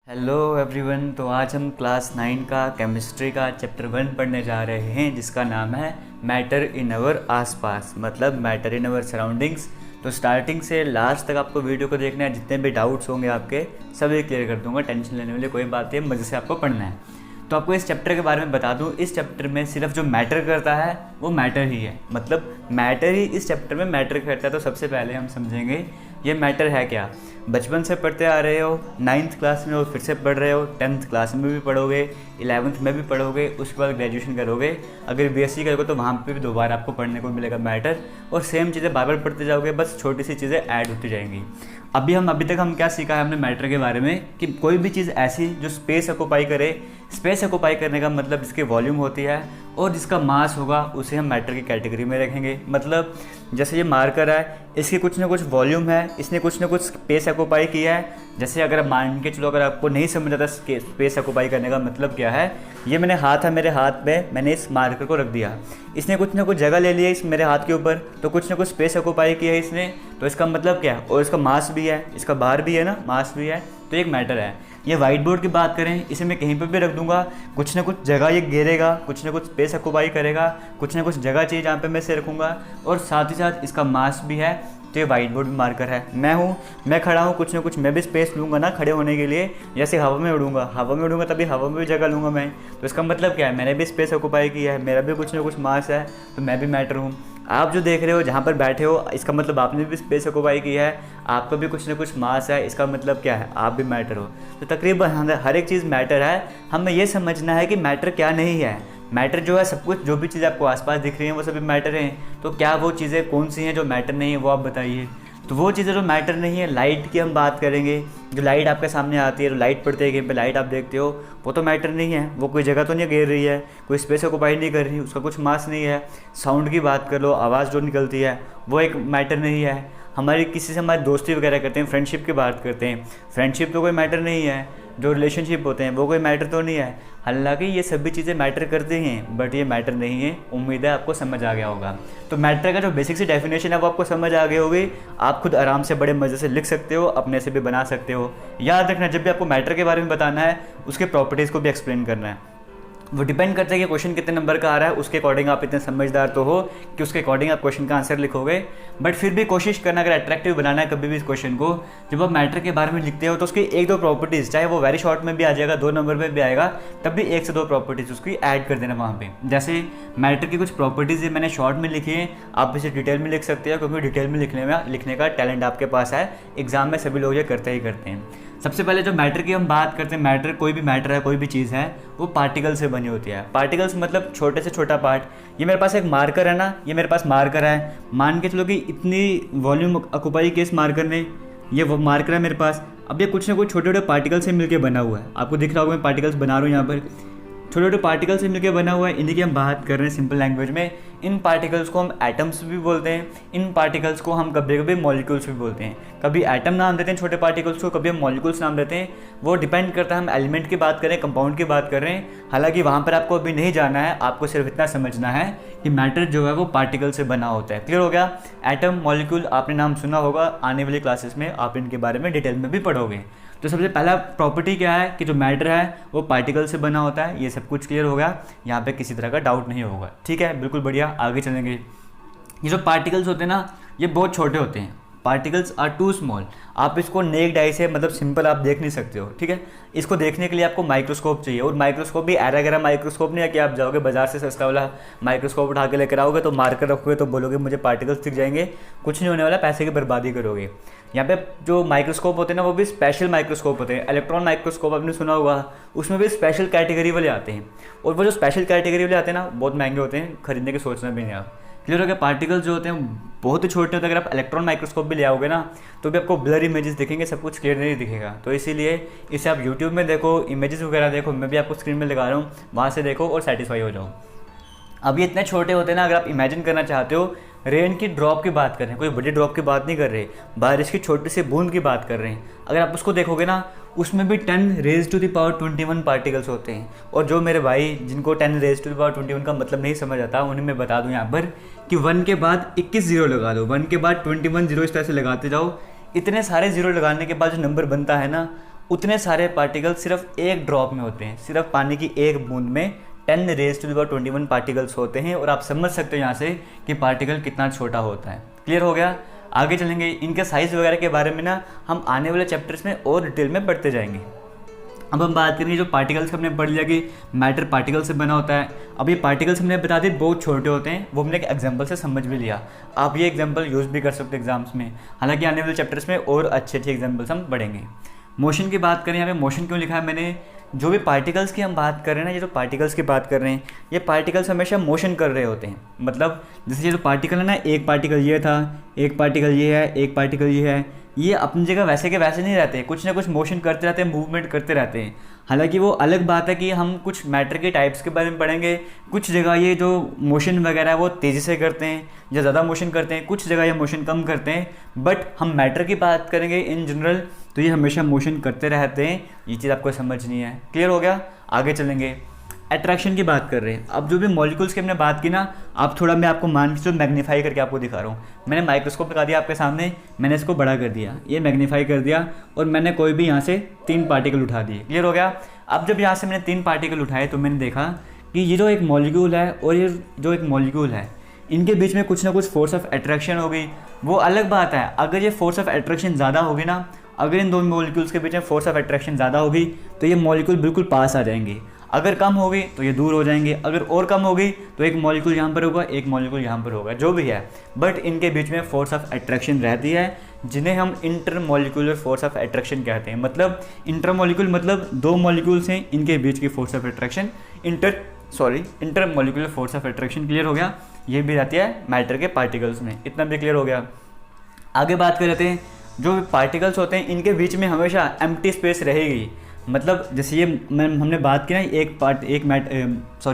Hello everyone. तो आज हम क्लास 9 का केमिस्ट्री का चैप्टर 1 पढ़ने जा रहे हैं जिसका नाम है मैटर इन अवर आसपास, मतलब मैटर इन अवर सराउंडिंग्स। तो स्टार्टिंग से लास्ट तक आपको वीडियो को देखना है, जितने भी डाउट्स होंगे आपके सभी क्लियर कर दूंगा। टेंशन लेने वाली कोई बात नहीं, मज़े से आपको पढ़ना है। तो आपको इस चैप्टर के बारे में बता दूं, इस चैप्टर में सिर्फ जो मैटर करता है वो मैटर ही है, मतलब मैटर ही इस चैप्टर में मैटर करता है। तो सबसे पहले हम समझेंगे ये मैटर है क्या। बचपन से पढ़ते आ रहे हो, 9th क्लास में हो, फिर से पढ़ रहे हो, 10th क्लास में भी पढ़ोगे, 11th में भी पढ़ोगे, उसके बाद ग्रेजुएशन करोगे। अगर बीएससी करोगे तो वहाँ पे भी दोबारा आपको पढ़ने को मिलेगा मैटर, और सेम चीज़ें बार बार पढ़ते जाओगे, बस छोटी सी चीज़ें ऐड होती जाएंगी। अभी तक हम क्या सीखा है हमने मैटर के बारे में, कि कोई भी चीज़ ऐसी जो स्पेस ऑक्यूपाई करे। स्पेस ऑक्यूपाई करने का मतलब जिसकी वॉल्यूम होती है और जिसका मास होगा उसे हम मैटर की कैटेगरी में रखेंगे। मतलब जैसे ये मार्कर है, इसकी कुछ ना कुछ वॉल्यूम है, इसने कुछ ना कुछ स्पेस ऑक्यूपाई किया है। जैसे अगर मान के चलो, अगर आपको नहीं समझ आता स्पेस ऑक्यूपाई करने का मतलब क्या है, ये मैंने हाथ है, मेरे हाथ में मैंने इस मार्कर को रख दिया, इसने कुछ ना कुछ जगह ले लिया इस मेरे हाथ के ऊपर, तो कुछ ना कुछ स्पेस ऑक्यूपाई किया है इसने। तो इसका मतलब क्या है, और इसका मास भी है, इसका भार भी है ना, मास भी है, तो एक मैटर है। ये वाइट बोर्ड की बात करें, इसे मैं कहीं पर भी रख दूंगा, कुछ ना कुछ जगह ये घेरेगा, कुछ ना कुछ स्पेस ऑक्यूपाई करेगा, कुछ ना कुछ जगह चाहिए जहाँ पे मैं इसे रखूँगा, और साथ ही साथ इसका मास भी है। तो ये वाइट बोर्ड मार्कर है। मैं खड़ा हूँ, कुछ ना कुछ मैं भी स्पेस लूँगा ना खड़े होने के लिए। जैसे हवा में उड़ूंगा तभी हवा में भी जगह लूँगा मैं। तो इसका मतलब क्या है, मैंने भी स्पेस ऑक्यूपाई किया है, मेरा भी कुछ ना कुछ मास है, तो मैं भी मैटर हूँ। आप जो देख रहे हो, जहाँ पर बैठे हो, इसका मतलब आपने भी स्पेस ऑक्यूपाई किया है, आपका भी कुछ ना कुछ मास है, इसका मतलब क्या है, आप भी मैटर हो। तो तकरीबन हर एक चीज़ मैटर है। हमें ये समझना है कि मैटर क्या नहीं है। मैटर जो है सब कुछ, जो भी चीज़ आपको आसपास दिख रही हैं वो सभी मैटर हैं। तो क्या वो चीज़ें कौन सी हैं जो मैटर नहीं है, वो आप बताइए। तो वो चीज़ें जो मैटर नहीं है, लाइट की हम बात करेंगे। जो लाइट आपके सामने आती है, जो लाइट पड़ती है, कहीं पे लाइट आप देखते हो, वो तो मैटर नहीं है, वो कोई जगह तो नहीं घेर रही है, कोई स्पेस ऑक्यूपाई नहीं कर रही, उसका कुछ मास नहीं है। साउंड की बात कर लो, आवाज़ जो निकलती है वो एक मैटर नहीं है। हमारी किसी से हमारी दोस्ती वगैरह करते हैं, फ्रेंडशिप की बात करते हैं, फ्रेंडशिप तो कोई मैटर नहीं है। जो रिलेशनशिप होते हैं वो कोई मैटर तो नहीं है। हालांकि ये सभी चीज़ें मैटर करती हैं, बट ये मैटर नहीं है। उम्मीद है आपको समझ आ गया होगा। तो मैटर का जो बेसिक सी डेफिनेशन है वो आपको समझ आ गई होगी। आप खुद आराम से बड़े मज़े से लिख सकते हो, अपने से भी बना सकते हो। याद रखना, जब भी आपको मैटर के बारे में बताना है, उसके प्रॉपर्टीज़ को भी एक्सप्लेन करना है। वो डिपेंड करता है कि क्वेश्चन कितने नंबर का आ रहा है, उसके अकॉर्डिंग आप इतने समझदार तो हो कि उसके अकॉर्डिंग आप क्वेश्चन का आंसर लिखोगे। बट फिर भी कोशिश करना, अगर अट्रैक्टिव बनाना है कभी भी इस क्वेश्चन को, जब आप मैटर के बारे में लिखते हो तो उसकी एक दो प्रॉपर्टीज़, चाहे वो वेरी शॉर्ट में भी आ जाएगा, 2 नंबर में भी आएगा, तब भी 1 से 2 प्रॉपर्टीज़ उसकी ऐड कर देना वहाँ पे। जैसे मैटर की कुछ प्रॉपर्टीज़ मैंने शॉर्ट में लिखी है, आप इसे डिटेल में लिख सकते हो, क्योंकि डिटेल में लिखने का टैलेंट आपके पास है। एग्जाम में सभी लोग ये करते ही करते हैं। सबसे पहले जो मैटर की हम बात करते हैं, मैटर कोई भी मैटर है, कोई भी चीज़ है, वो पार्टिकल से बनी होती है। पार्टिकल्स मतलब छोटे से छोटा पार्ट। ये मेरे पास एक मार्कर है ना, ये मेरे पास मार्कर है, मान के चलो कि इतनी वॉल्यूम ऑक्यूपाई की इस मार्कर ने, ये वो मार्कर है मेरे पास। अब ये कुछ ना कुछ छोटे छोटे पार्टिकल से मिलकर बना हुआ है। आपको दिख रहा होगा मैं पार्टिकल्स बना रहा हूँ यहाँ पर, छोटे छोटे पार्टिकल से मिलकर बना हुआ है। इन्हीं की हम बात कर रहे हैं सिंपल लैंग्वेज में। इन पार्टिकल्स को हम एटम्स भी बोलते हैं, इन पार्टिकल्स को हम कभी कभी मॉलिक्यूल्स भी बोलते हैं। कभी एटम नाम देते हैं छोटे पार्टिकल्स को, कभी हम मॉलिक्यूल्स नाम देते हैं। वो डिपेंड करता है हम एलिमेंट की बात करें, कंपाउंड की बात कर रहे हैं। हालांकि वहाँ पर आपको अभी नहीं जाना है, आपको सिर्फ इतना समझना है कि मैटर जो है वो पार्टिकल से बना होता है। क्लियर हो गया। एटम, मॉलिक्यूल आपने नाम सुना होगा, आने वाली क्लासेस में आप इनके बारे में डिटेल में भी पढ़ोगे। तो सबसे पहला प्रॉपर्टी क्या है कि जो मैटर है वो पार्टिकल से बना होता है। ये सब कुछ क्लियर हो गया, यहाँ पे किसी तरह का डाउट नहीं होगा। ठीक है, बिल्कुल बढ़िया, आगे चलेंगे। ये जो पार्टिकल्स होते हैं ना, ये बहुत छोटे होते हैं। Particles are too small. आप इसको नेक्ड आई से, मतलब सिंपल आप देख नहीं सकते हो। ठीक है, इसको देखने के लिए आपको माइक्रोस्कोप चाहिए, और माइक्रोस्कोप भी ऐरा गैरा माइक्रोस्कोप नहीं है कि आप जाओगे बाजार से सस्ता वाला माइक्रोस्कोप उठा के लेकर आओगे, तो मार्कर रखोगे तो बोलोगे मुझे पार्टिकल्स दिख जाएंगे। कुछ नहीं होने वाला, पैसे की बर्बादी करोगे। यहाँ पे जो माइक्रोस्कोप होते हैं ना, वो भी स्पेशल माइक्रोस्कोप होते हैं। इलेक्ट्रॉन माइक्रोस्कोप आपने सुना होगा, उसमें भी स्पेशल कैटेगरी वाले आते हैं, और वो जो स्पेशल कैटेगरी वाले आते हैं ना, बहुत महंगे होते हैं, खरीदने के सोचना भी नहीं आप। क्लियर हो गया। पार्टिकल्स जो होते हैं बहुत ही छोटे होते हैं। अगर आप इलेक्ट्रॉन माइक्रोस्कोप भी ले आओगे ना, तो भी आपको ब्लर इमेजेस दिखेंगे, सब कुछ क्लियर नहीं दिखेगा। तो इसीलिए इसे आप यूट्यूब में देखो, इमेजेस वगैरह देखो, मैं भी आपको स्क्रीन में लगा रहा हूँ, वहाँ से देखो और सेटिस्फाई हो जाओ। अब ये इतने छोटे होते हैं ना, अगर आप इमेजिन करना चाहते हो, रेन की ड्रॉप की बात कर रहे हैं, कोई बड़ी ड्रॉप की बात नहीं कर रहे, बारिश की छोटी सी बूंद की बात कर रहे हैं। अगर आप उसको देखोगे ना, उसमें भी 10 raise to the power 21 particles होते हैं। और जो मेरे भाई जिनको 10 रेज टू द पावर 21 का मतलब नहीं समझ आता, उन्हें मैं बता दूं यहाँ पर कि 1 के बाद 21 जीरो लगा दो, 1 के बाद 21 जीरो, इस तरह से लगाते जाओ। इतने सारे जीरो लगाने के बाद जो नंबर बनता है ना, उतने सारे पार्टिकल सिर्फ एक ड्रॉप में होते हैं, सिर्फ पानी की एक बूंद में 10⁻21 पार्टिकल्स होते हैं। और आप समझ सकते हो यहाँ से कि पार्टिकल कितना छोटा होता है। क्लियर हो गया? आगे चलेंगे, इनके साइज़ वगैरह के बारे में ना हम आने वाले चैप्टर्स में और डिटेल में पढ़ते जाएंगे। अब हम बात करेंगे जो पार्टिकल्स हमने पढ़ लिया कि मैटर पार्टिकल से बना होता है। अब ये पार्टिकल्स हमने बता दी बहुत छोटे होते हैं, वो हमने एक एग्जांपल से समझ भी लिया। आप ये एग्जांपल यूज़ भी कर सकते हो एग्जाम्स में। हालांकि आने वाले चैप्टर्स में और अच्छे अच्छे एग्जांपल्स हम पढ़ेंगे। मोशन की बात करें, यहाँ पे मोशन क्यों लिखा है मैंने, जो भी पार्टिकल्स की हम बात कर रहे हैं ना, ये जो पार्टिकल्स की बात कर रहे हैं, ये पार्टिकल्स हमेशा मोशन कर रहे होते हैं। मतलब जैसे ये जो पार्टिकल है ना, एक पार्टिकल ये था, एक पार्टिकल ये है, एक पार्टिकल ये है, ये अपनी जगह वैसे के वैसे नहीं रहते, कुछ ना कुछ मोशन करते रहते हैं, मूवमेंट करते रहते हैं। हालांकि वो अलग बात है कि हम कुछ मैटर के टाइप्स के बारे में पढ़ेंगे। कुछ जगह ये जो मोशन वगैरह है वो तेज़ी से करते हैं या ज़्यादा मोशन करते हैं, कुछ जगह ये मोशन कम करते हैं। बट हम मैटर की बात करेंगे इन जनरल, तो ये हमेशा मोशन करते रहते हैं। ये चीज़ आपको समझनी है। क्लियर हो गया? आगे चलेंगे, अट्रैक्शन की बात कर रहे हैं। अब जो भी मॉलिक्यूल्स की हमने बात की ना, आप थोड़ा मैं आपको मान के मैग्नीफाई करके आपको दिखा रहा हूँ। मैंने माइक्रोस्कोप लगा दिया आपके सामने, मैंने इसको बड़ा कर दिया, ये मैग्नीफाई कर दिया, और मैंने कोई भी यहाँ से 3 पार्टिकल उठा दिए। क्लियर हो गया? अब जब यहाँ से मैंने 3 पार्टिकल उठाए तो मैंने देखा कि ये जो एक मॉलिक्यूल है और ये जो एक मॉलिक्यूल है, इनके बीच में कुछ ना कुछ फोर्स ऑफ अट्रैक्शन हो गई। वो अलग बात है, अगर ये फोर्स ऑफ अट्रैक्शन ज़्यादा होगी ना, अगर इन दो मॉलिक्यूल्स के बीच में फोर्स ऑफ अट्रैक्शन ज़्यादा होगी तो ये मॉलिक्यूल बिल्कुल पास आ जाएंगे। अगर कम होगी तो ये दूर हो जाएंगे। अगर और कम होगी तो एक मॉलिक्यूल यहाँ पर होगा, एक मॉलिक्यूल यहाँ पर होगा, जो भी है। बट इनके बीच में फोर्स ऑफ अट्रैक्शन रहती है, जिन्हें हम इंटरमॉलिक्यूलर फोर्स ऑफ अट्रैक्शन कहते हैं। मतलब इंटरमॉलिक्यूल मतलब 2 मॉलिक्यूल्स हैं, इनके बीच की force of attraction intermolecular force of attraction. Clear हो गया? ये भी रहती है मैटर के पार्टिकल्स में। इतना भी क्लियर हो गया? आगे बात कर लेते हैं, जो पार्टिकल्स होते हैं इनके बीच में हमेशा एम्प्टी स्पेस रहेगी। मतलब जैसे ये हमने बात की ना,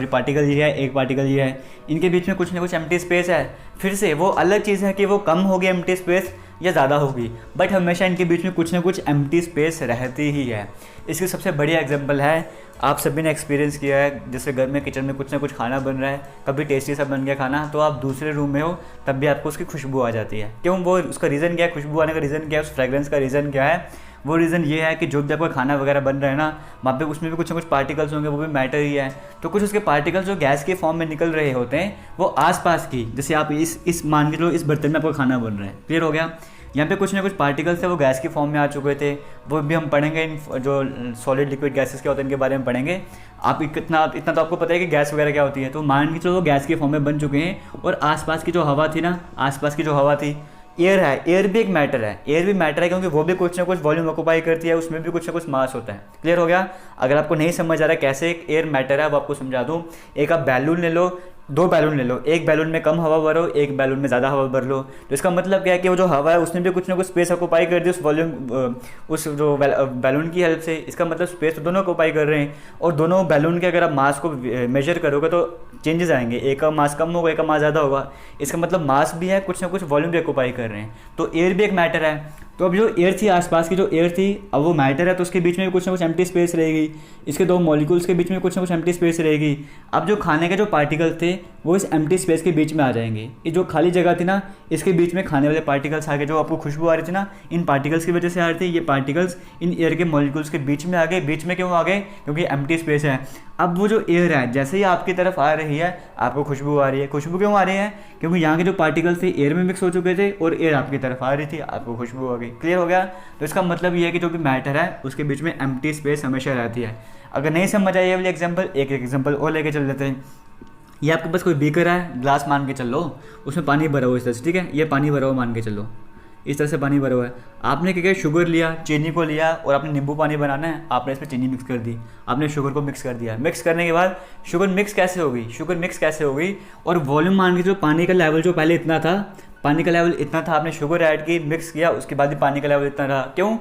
पार्टिकल ये है, एक पार्टिकल ये है, इनके बीच में कुछ ना कुछ एम्प्टी स्पेस है। फिर से वो अलग चीज़ है कि वो कम होगी एम्प्टी स्पेस या ज़्यादा होगी, बट हमेशा इनके बीच में कुछ ना कुछ एम्प्टी स्पेस रहती ही है। इसकी सबसे बढ़िया एग्जांपल है, आप सभी ने एक्सपीरियंस किया है, जैसे घर में किचन में कुछ ना कुछ खाना बन रहा है, कभी टेस्टी सा बन गया खाना, तो आप दूसरे रूम में हो तब भी आपको उसकी खुशबू आ जाती है। क्यों? वो उसका रीज़न क्या है, खुशबू आने का रीज़न क्या है, उस फ्रेगरेंस का रीज़न क्या है? वो रीज़न ये है कि जो भी आपका खाना वगैरह बन रहा है ना, वहाँ पे उसमें भी कुछ ना कुछ पार्टिकल्स होंगे, वो भी मैटर ही है। तो कुछ उसके पार्टिकल्स जो गैस के फॉर्म में निकल रहे होते हैं, वो आसपास की, जैसे आप इस मान के चलो इस बर्तन में आपका खाना बन रहा है। क्लियर हो गया? यहाँ पे कुछ ना कुछ पार्टिकल्स थे वो गैस की फॉर्म में आ चुके थे, वो भी हम पढ़ेंगे। इन जो सॉलिड लिक्विड गैसेस क्या होते हैं इनके बारे में पढ़ेंगे। आप इतना तो आपको पता है कि गैस वगैरह क्या होती है। तो मान के चलो वो गैस की फॉर्म में बन चुके हैं, और आसपास की जो हवा थी ना, आसपास की जो हवा थी, एयर है, एयर भी एक मैटर है। एयर भी मैटर है क्योंकि वो भी कुछ ना कुछ वॉल्यूम ऑक्यूपाई करती है, उसमें भी कुछ ना कुछ मास होता है। क्लियर हो गया? अगर आपको नहीं समझ आ रहा है कैसे एक एयर मैटर है, वो आपको समझा दूँ। एक आप बैलून ले लो, 2 बैलून ले लो, एक बैलून में कम हवा भरो, एक बैलून में ज़्यादा हवा भर लो। तो इसका मतलब क्या है कि वो जो हवा है उसने भी कुछ ना कुछ स्पेस ऑक्यूपाई कर दी उस वॉल्यूम, उस जो बैलून की हेल्प से। इसका मतलब स्पेस तो दोनों ऑक्यूपाई कर रहे हैं, और दोनों बैलून के अगर आप मास को मेजर करोगे तो चेंजेस आएंगे, एक का मास कम होगा, एक का मास ज़्यादा होगा। इसका मतलब मास भी है, कुछ ना कुछ वॉल्यूम भी ऑक्यूपाई कर रहे हैं। तो एयर भी एक मैटर है। तो अब जो एयर थी, आसपास की जो एयर थी, अब वो मैटर है, तो उसके बीच में कुछ ना कुछ एम्प्टी स्पेस रहेगी। इसके 2 मॉलिक्यूल्स के बीच में कुछ ना कुछ एम्प्टी स्पेस रहेगी। अब जो खाने के जो पार्टिकल थे वो इस एम्प्टी स्पेस के बीच में आ जाएंगे। ये जो खाली जगह थी ना, इसके बीच में खाने वाले पार्टिकल्स आ गए। जो आपको खुशबू आ रही थी ना, इन पार्टिकल्स की वजह से आ रही थी। ये पार्टिकल्स इन एयर के मॉलिक्यूल्स के बीच में आ गए। बीच में क्यों आ गए? क्योंकि एम्प्टी स्पेस है। अब वो जो एयर है, जैसे ही आपकी तरफ आ रही है, आपको खुशबू आ रही है। खुशबू क्यों आ रही है? क्योंकि यहाँ के जो पार्टिकल्स थे एयर में मिक्स हो चुके थे, और एयर आपकी तरफ आ रही थी, आपको खुशबू आ गई। क्लियर हो गया? तो इसका मतलब ये है कि जो भी मैटर है उसके बीच में एम्प्टी स्पेस हमेशा रहती है। अगर नहीं समझ आए ये वाली एग्जांपल, एक एग्जांपल और लेके चल लेते हैं। ये आपके पास कोई बीकर है, ग्लास मान के चल लो, उसमें पानी भरा हुआ इस तरह से, ठीक है? ये पानी भरा हुआ मान के चलो, इस तरह से पानी भरा हुआ है। आपने क्या किया, शुगर लिया, चीनी को लिया, और आपने नींबू पानी बनाना है, आपने इसमें चीनी मिक्स कर दी, आपने शुगर को मिक्स कर दिया। मिक्स करने के बाद शुगर मिक्स कैसे होगी? शुगर मिक्स कैसे होगी? और वॉल्यूम मान के जो पानी का लेवल जो पहले इतना था, पानी का लेवल इतना था, आपने शुगर ऐड की, मिक्स किया, उसके बाद ही पानी का लेवल इतना रहा। क्यों?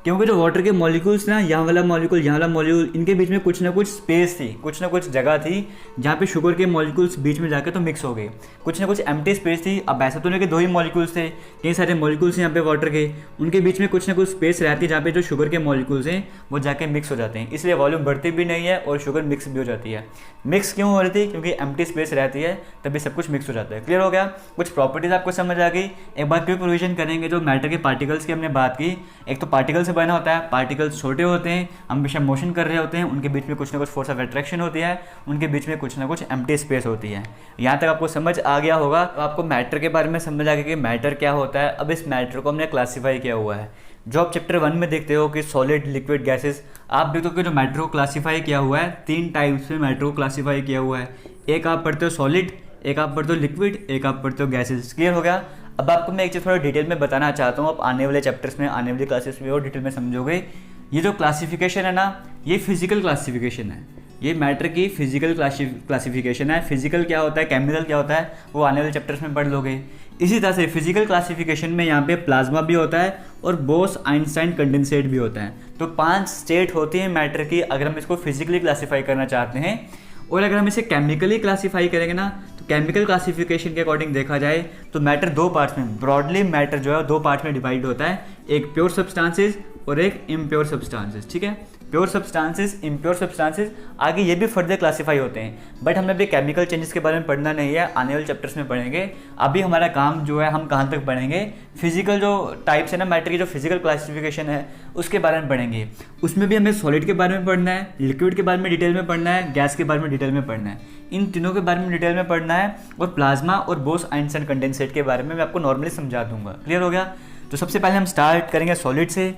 क्योंकि जो वाटर के मॉलिक्यूल्स ना, यहाँ वाला मॉलिक्यूल, यहाँ वाला मॉलिक्यूल, इनके बीच में कुछ ना कुछ स्पेस थी, कुछ ना कुछ जगह थी जहाँ पे शुगर के मॉलिक्यूल्स बीच में जाकर तो मिक्स हो गए। कुछ ना कुछ एम्प्टी स्पेस थी। अब ऐसा तो नहीं कि 2 ही मॉलिक्यूल्स थे, कई सारे मॉलिक्यूल्स यहाँ पे वाटर के, उनके बीच में कुछ ना कुछ स्पेस रहती है जहाँ पे जो शुगर के मॉलिक्यूल्स हैं वो जाके मिक्स हो जाते हैं। इसलिए वॉल्यूम बढ़ती भी नहीं है और शुगर मिक्स भी हो जाती है। मिक्स क्यों हो रही थी? क्योंकि एम्प्टी स्पेस रहती है, तभी सब कुछ मिक्स हो जाता है। क्लियर हो गया? कुछ प्रॉपर्टीज आपको समझ आ गई। एक बार क्विक रिवीजन करेंगे। जो मैटर के पार्टिकल्स की हमने बात की, एक तो पार्टिकल से बना होता है, पार्टिकल्स छोटे होते हैं, हमेशा मोशन कर रहे होते हैं, उनके बीच में कुछ ना कुछ फोर्स ऑफ अट्रैक्शन होती है, उनके बीच में कुछ ना कुछ एम्प्टी स्पेस होती है। यहाँ तक आपको समझ आ गया होगा। तो आपको मैटर के बारे में समझ आ गया कि मैटर क्या होता है। अब इस मैटर को हमने क्लासीफाई किया हुआ है। जो आप चैप्टर 1 में देखते हो कि सॉलिड, लिक्विड, गैसेस, आप देखते हो कि जो मैटर को क्लासीफाई किया हुआ है 3 टाइप्स में मैटर को क्लासीफाई किया हुआ है। एक आप पढ़ते हो सॉलिड, एक आप पढ़ते हो लिक्विड, एक आप पढ़ते हो गैसेस। क्लियर हो गया। अब आपको मैं एक चीज़ थोड़ा डिटेल में बताना चाहता हूँ। आप आने वाले चैप्टर्स में, आने वाली क्लासेस में और डिटेल में समझोगे। ये जो क्लासिफिकेशन है ना, ये फिजिकल क्लासिफिकेशन है। ये मैटर की फिजिकल क्लासिफिकेशन है। फिजिकल क्या होता है, केमिकल क्या होता है, वो आने वाले चैप्टर्स में पढ़ लोगे। इसी तरह से फिजिकल क्लासिफिकेशन में यहाँ पे प्लाज्मा भी होता है और बोस आइंस्टाइन कंडेंसेट भी होता है। तो 5 स्टेट होती है मैटर की, अगर हम इसको फिजिकली क्लासीफाई करना चाहते हैं। और अगर हम इसे केमिकली क्लासीफाई करेंगे ना, तो केमिकल क्लासिफिकेशन के अकॉर्डिंग देखा जाए तो मैटर 2 पार्ट्स में, ब्रॉडली मैटर जो है 2 पार्ट्स में डिवाइड होता है। एक प्योर सब्सटेंसेस और एक इम्प्योर सब्सटेंसेस। ठीक है, प्योर सब्सटेंसेस, इम्प्योर सब्सटेंसेस, आगे ये भी फर्दर क्लासीफाई होते हैं। बट हमें अभी केमिकल चेंजेस के बारे में पढ़ना नहीं है, आने वाले चैप्टर्स में पढ़ेंगे। अभी हमारा काम जो है, हम कहाँ तक पढ़ेंगे, फिजिकल जो टाइप्स है ना मैटर की, जो फिजिकल क्लासिफिकेशन है उसके बारे में पढ़ेंगे। उसमें भी हमें सॉलिड के बारे में पढ़ना है, लिक्विड के बारे में डिटेल में पढ़ना है, गैस के बारे में डिटेल में पढ़ना है। इन तीनों के बारे में डिटेल में पढ़ना है। और प्लाज्मा और बोस आइंस्टाइन कंडेंसेट के बारे में मैं आपको नॉर्मली समझा दूंगा। क्लियर हो गया। तो सबसे पहले हम स्टार्ट करेंगे सॉलिड से।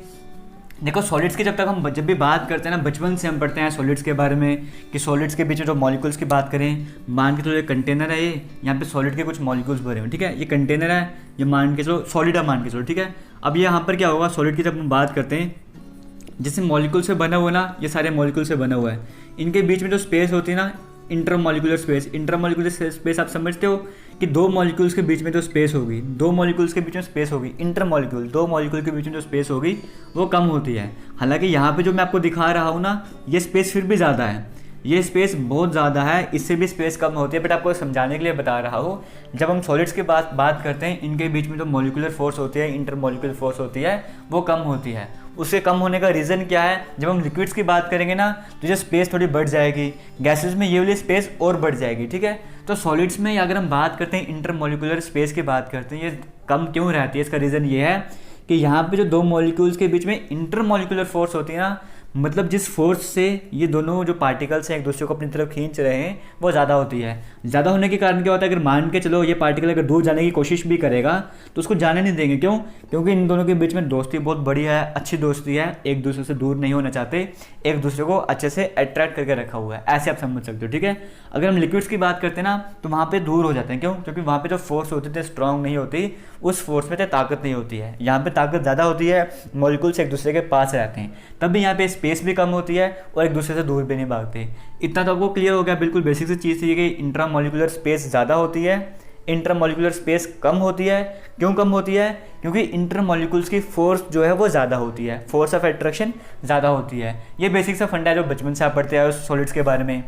देखो सॉलिड्स की जब भी बात करते हैं ना, बचपन से हम पढ़ते हैं सॉलिड्स के बारे में कि सॉलिड्स के बीच में जो मॉलिक्यूल्स की बात करें, मान के चलो ये कंटेनर है, ये यहाँ पे सॉलिड के कुछ मॉलिक्यूल्स भरे हुए। ठीक है, ये कंटेनर है, ये मान के चलो सॉलिड है, मान के चलो। ठीक है, अब यहाँ पर क्या होगा, सॉलिड की जब हम बात करते हैं, जैसे मॉलिक्यूल से बना हुआ ना, ये सारे मॉलिक्यूल से बना हुआ है, इनके बीच में जो स्पेस होती है ना, इंटरमॉलिक्यूलर स्पेस। इंटरमॉलिक्यूलर स्पेस आप समझते हो कि 2 मॉलिक्यूल्स के बीच में जो स्पेस होगी, 2 मॉलिक्यूल्स के बीच में स्पेस होगी, इंटरमॉलिक्यूल 2 मॉलिक्यूल के बीच में जो स्पेस होगी वो कम होती है। हालांकि यहाँ पे जो मैं आपको दिखा रहा हूँ ना, ये स्पेस फिर भी ज़्यादा है, ये स्पेस बहुत ज़्यादा है, इससे भी स्पेस कम होती है। बट आपको समझाने के लिए बता रहा हूँ, जब हम सॉलिड्स की बात करते हैं, इनके बीच में जो मॉलिक्यूलर फोर्स होती है, इंटरमॉलिक्यूलर फोर्स होती है, वो कम होती है। उसके कम होने का रीज़न क्या है, जब हम लिक्विड्स की बात करेंगे ना, तो ये स्पेस थोड़ी बढ़ जाएगी, गैसेस में ये वाली स्पेस और बढ़ जाएगी। ठीक है, तो सॉलिड्स में अगर हम बात करते हैं, इंटरमॉलिक्यूलर स्पेस की बात करते हैं, ये कम क्यों रहती है, इसका रीज़न ये है कि यहाँ पे जो 2 मॉलिक्यूल्स के बीच में इंटरमॉलिक्यूलर फोर्स होती है ना, मतलब जिस फोर्स से ये दोनों जो पार्टिकल्स हैं एक दूसरे को अपनी तरफ खींच रहे हैं, वो ज़्यादा होती है। ज़्यादा होने के कारण क्या होता है, अगर मान के चलो ये पार्टिकल अगर दूर जाने की कोशिश भी करेगा तो उसको जाने नहीं देंगे। क्यों? क्योंकि इन दोनों के बीच में दोस्ती बहुत बढ़िया है, अच्छी दोस्ती है, एक दूसरे से दूर नहीं होना चाहते, एक दूसरे को अच्छे से अट्रैक्ट करके रखा हुआ है, ऐसे आप समझ सकते हो। ठीक है, अगर हम लिक्विड्स की बात करते हैं ना, तो वहाँ पर दूर हो जाते हैं। क्यों? क्योंकि वहाँ पर जो फोर्स होती है स्ट्रॉन्ग नहीं होती, उस फोर्स में ताकत नहीं होती है। यहाँ पे ताकत ज़्यादा होती है, मॉलिक्यूल्स एक दूसरे के पास रहते हैं, तब भी यहाँ पे स्पेस भी कम होती है और एक दूसरे से दूर भी नहीं भागते। इतना तो आपको क्लियर हो गया। बिल्कुल बेसिक सी चीज़ थी कि इंट्रामॉलिक्यूलर स्पेस ज़्यादा होती है, इंटरमॉलिक्यूलर स्पेस कम होती है। क्यों कम होती है? क्योंकि इंटरमॉलिक्यूल्स की फोर्स जो है वो ज़्यादा होती है, फोर्स ऑफ अट्रैक्शन ज़्यादा होती है। ये बेसिक सा फंडा है जो बचपन से आप पढ़ते आए सॉलिड्स के बारे में।